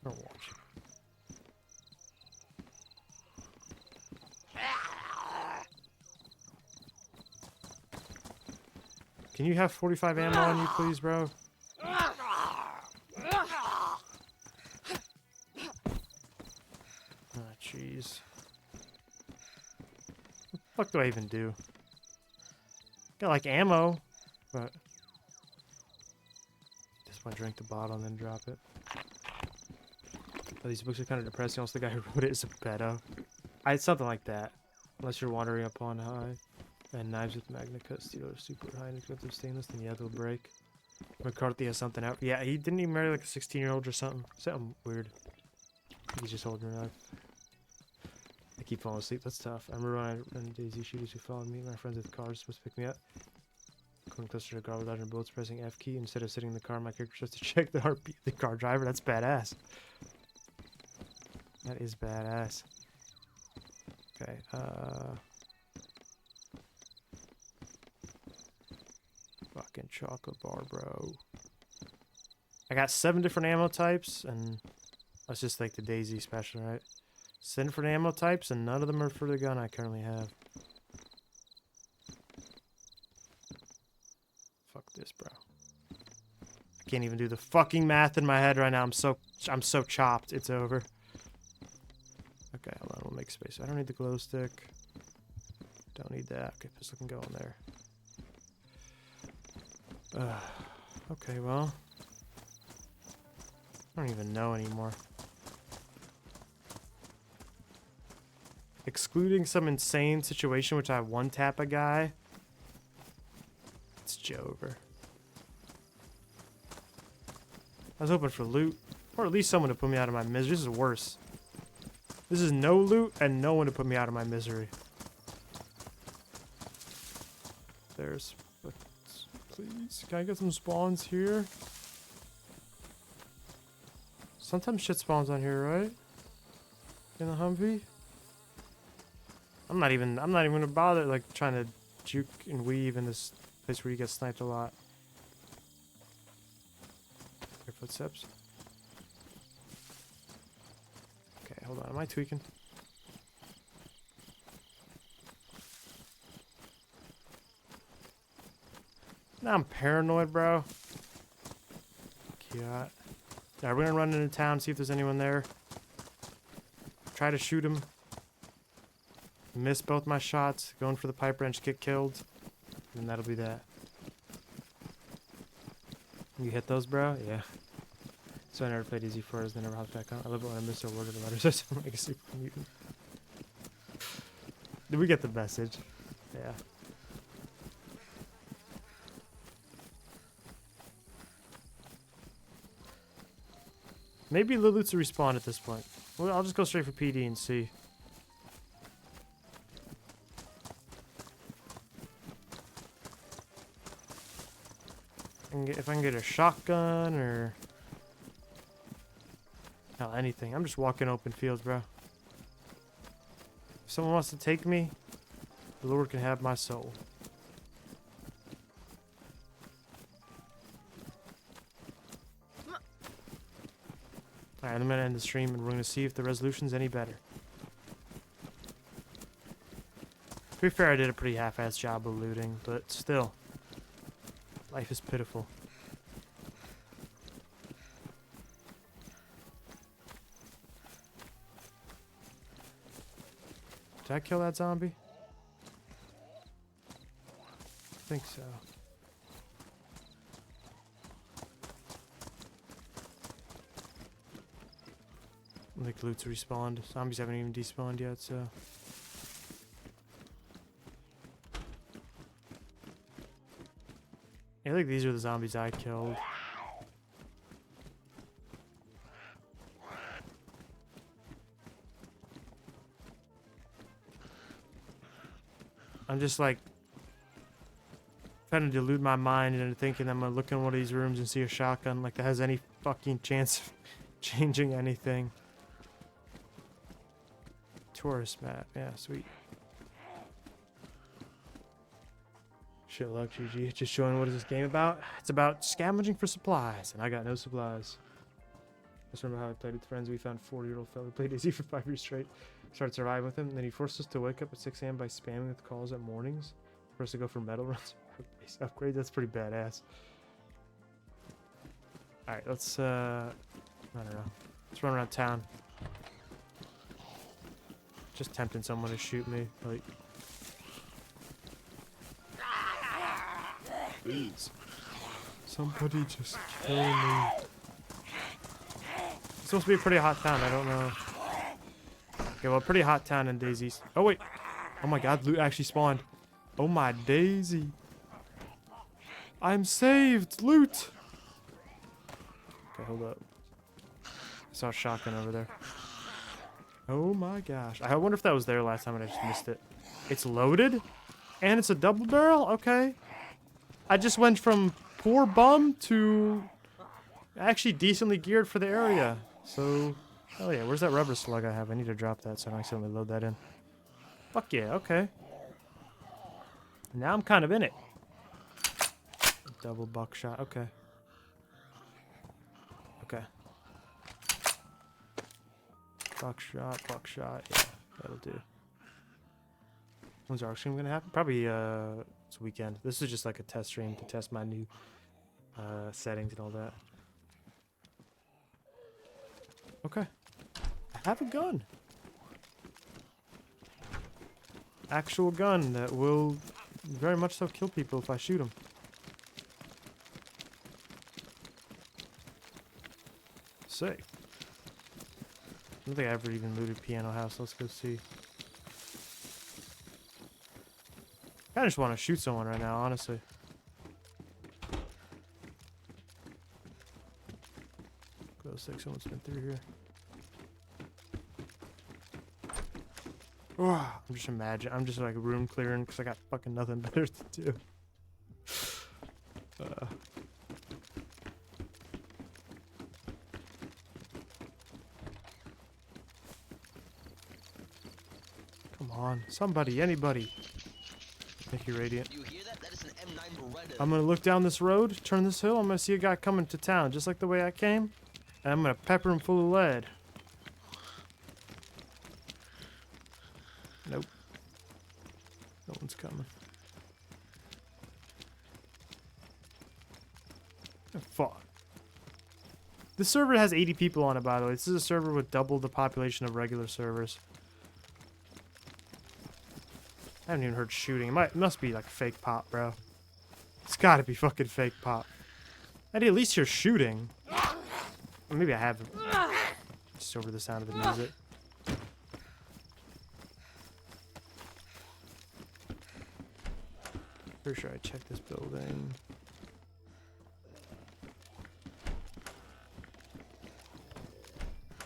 watch you. Can you have 45 ammo on you, please, bro? Ah, jeez. What the fuck do I even do? Got like ammo, but. I drink the bottle and then drop it. Oh, these books are kind of depressing. Also, the guy who wrote it is a pedo. It's something like that. Unless you're wandering up on high. And knives with magna cut steel are super high and expensive stainless, then yeah, they'll break. McCarthy has something out. Yeah, he didn't even marry like a 16-year-old or something. Something weird. He's just holding her up. I keep falling asleep. That's tough. I remember when I ran DayZ shooters who followed me. My friends with cars supposed to pick me up. Going closer to the car with dodging bullets, pressing F key instead of sitting in the car. My character just to check the heartbeat of the car driver. That's badass. That is badass. Okay, fucking chocolate bar, bro. I got 7 different ammo types, and let's just take the DayZ special, right? 7 different ammo types, and none of them are for the gun I currently have. Fuck this, bro. I can't even do the fucking math in my head right now. I'm so chopped. It's over. Okay, hold on. We'll make space. I don't need the glow stick. Don't need that. Okay, pistol can go in there. Okay, well. I don't even know anymore. Excluding some insane situation which I one-tap a guy. It's Jover. I was hoping for loot. Or at least someone to put me out of my misery. This is worse. This is no loot and no one to put me out of my misery. There's... Please, can I get some spawns here? Sometimes shit spawns on here, right? In the Humvee? I'm not even gonna bother like trying to juke and weave in this place where you get sniped a lot. Your footsteps. Okay, hold on. Am I tweaking? Now I'm paranoid, bro. Cute. Alright, we're gonna run into town, see if there's anyone there. Try to shoot him. Miss both my shots. Going for the pipe wrench, get killed. And that'll be that. You hit those, bro? Yeah. So I never played Easy for us, then never hopped back on. I love it when I miss a word or the letters. I sound like a super mutant. Did we get the message? Yeah. Maybe Lilith's a respawn at this point. Well, I'll just go straight for PD and see. If I can get a shotgun or... hell, anything. I'm just walking open fields, bro. If someone wants to take me, the Lord can have my soul. Alright, I'm gonna end the stream and we're gonna see if the resolution's any better. To be fair, I did a pretty half-assed job of looting, but still. Life is pitiful. Did I kill that zombie? I think so. I think loot's respawned. Zombies haven't even despawned yet, so... I think these are the zombies I killed. I'm just like trying to delude my mind into thinking I'm gonna look in one of these rooms and see a shotgun like that has any fucking chance of changing anything. Tourist map, yeah, sweet. Shit luck, GG. Just showing what is this game about? It's about scavenging for supplies, and I got no supplies. I just remember how I played with friends. We found 40-year-old fella who played DayZ for 5 years straight. Started surviving with him, and then he forced us to wake up at 6 a.m. by spamming with calls at mornings for us to go for metal runs. Base upgrade. That's pretty badass. All right, let's I don't know. Let's run around town. Just tempting someone to shoot me, like. Please. Somebody just kill me. It's supposed to be a pretty hot town, I don't know. Okay, well, pretty hot town in DayZ. Oh, wait. Oh my god, loot actually spawned. Oh my DayZ. I'm saved! Loot! Okay, hold up. I saw a shotgun over there. Oh my gosh. I wonder if that was there last time and I just missed it. It's loaded? And it's a double barrel? Okay. I just went from poor bum to actually decently geared for the area. So, hell yeah. Where's that rubber slug I have? I need to drop that so I don't accidentally load that in. Fuck yeah, okay. Now I'm kind of in it. Double buckshot, okay. Okay. Buckshot, yeah, that'll do. When's our stream gonna happen? Probably, it's weekend. This is just like a test stream to test my new settings and all that. Okay. I have a gun. Actual gun that will very much so kill people if I shoot them. Sick. I don't think I ever even looted Piano House. Let's go see. I just want to shoot someone right now, honestly. Looks like someone's been through here. I'm just imagining. I'm just like room clearing because I got fucking nothing better to do. Come on, somebody, anybody. Thank you, Radiant. You hear that? That is an M9 Beretta. I'm gonna look down this road, turn this hill. I'm gonna see a guy coming to town, just like the way I came, and I'm gonna pepper him full of lead. Nope. No one's coming. Oh, fuck. This server has 80 people on it, by the way. This is a server with double the population of regular servers. I haven't even heard shooting. It must be like fake pop, bro. It's gotta be fucking fake pop. I'd at least hear shooting. Or maybe I haven't. Just over the sound of the music. Pretty sure I checked this building.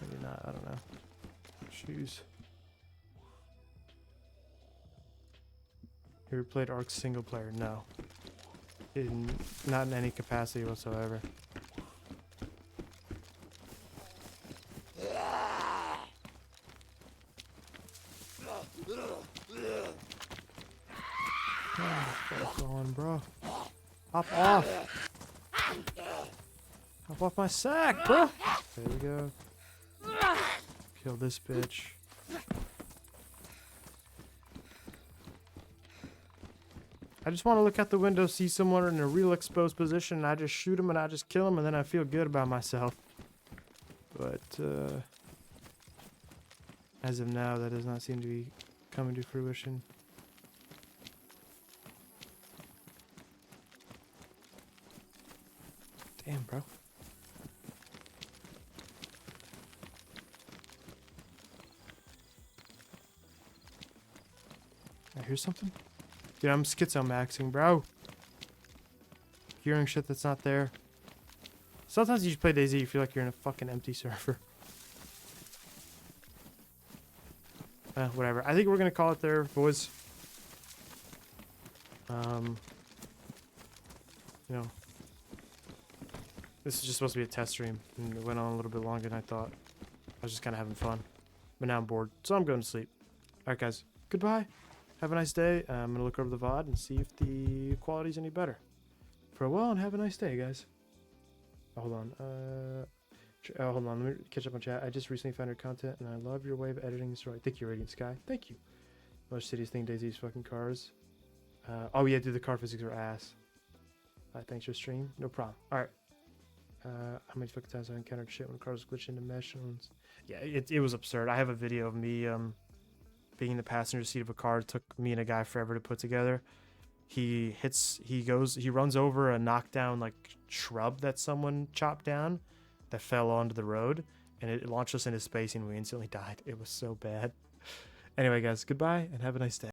Maybe not, I don't know. Shoes. You ever played Ark single player? No. Not in any capacity whatsoever. What's going on, bro? Hop off! Hop off my sack, bro! There we go. Kill this bitch. I just want to look out the window, see someone in a real exposed position, and I just shoot him and I just kill him, and then I feel good about myself. But, as of now, that does not seem to be coming to fruition. Damn, bro. I hear something? Dude, I'm schizo-maxing, bro. Hearing shit that's not there. Sometimes you just play DayZ, you feel like you're in a fucking empty server. Whatever. I think we're gonna call it there, boys. You know, this is just supposed to be a test stream, and it went on a little bit longer than I thought. I was just kind of having fun, but now I'm bored, so I'm going to sleep. All right, guys. Goodbye. Have a nice day. I'm gonna look over the VOD and see if the quality's any better. Farewell and have a nice day, guys. Oh, hold on. Hold on. Let me catch up on chat. I just recently found your content, and I love your way of editing the story. Thank you, Radiant Sky. Thank you. Most cities think DayZ's fucking cars. Oh yeah, dude, the car physics are ass. Thanks for stream. No problem. All right. How many fucking times I encountered shit when cars glitch into mesh zones? Yeah, it was absurd. I have a video of me being in the passenger seat of a car. It took me and a guy forever to put together. He runs over a knockdown like shrub that someone chopped down that fell onto the road, and it launched us into space and we instantly died. It was so bad. Anyway, guys, goodbye and have a nice day.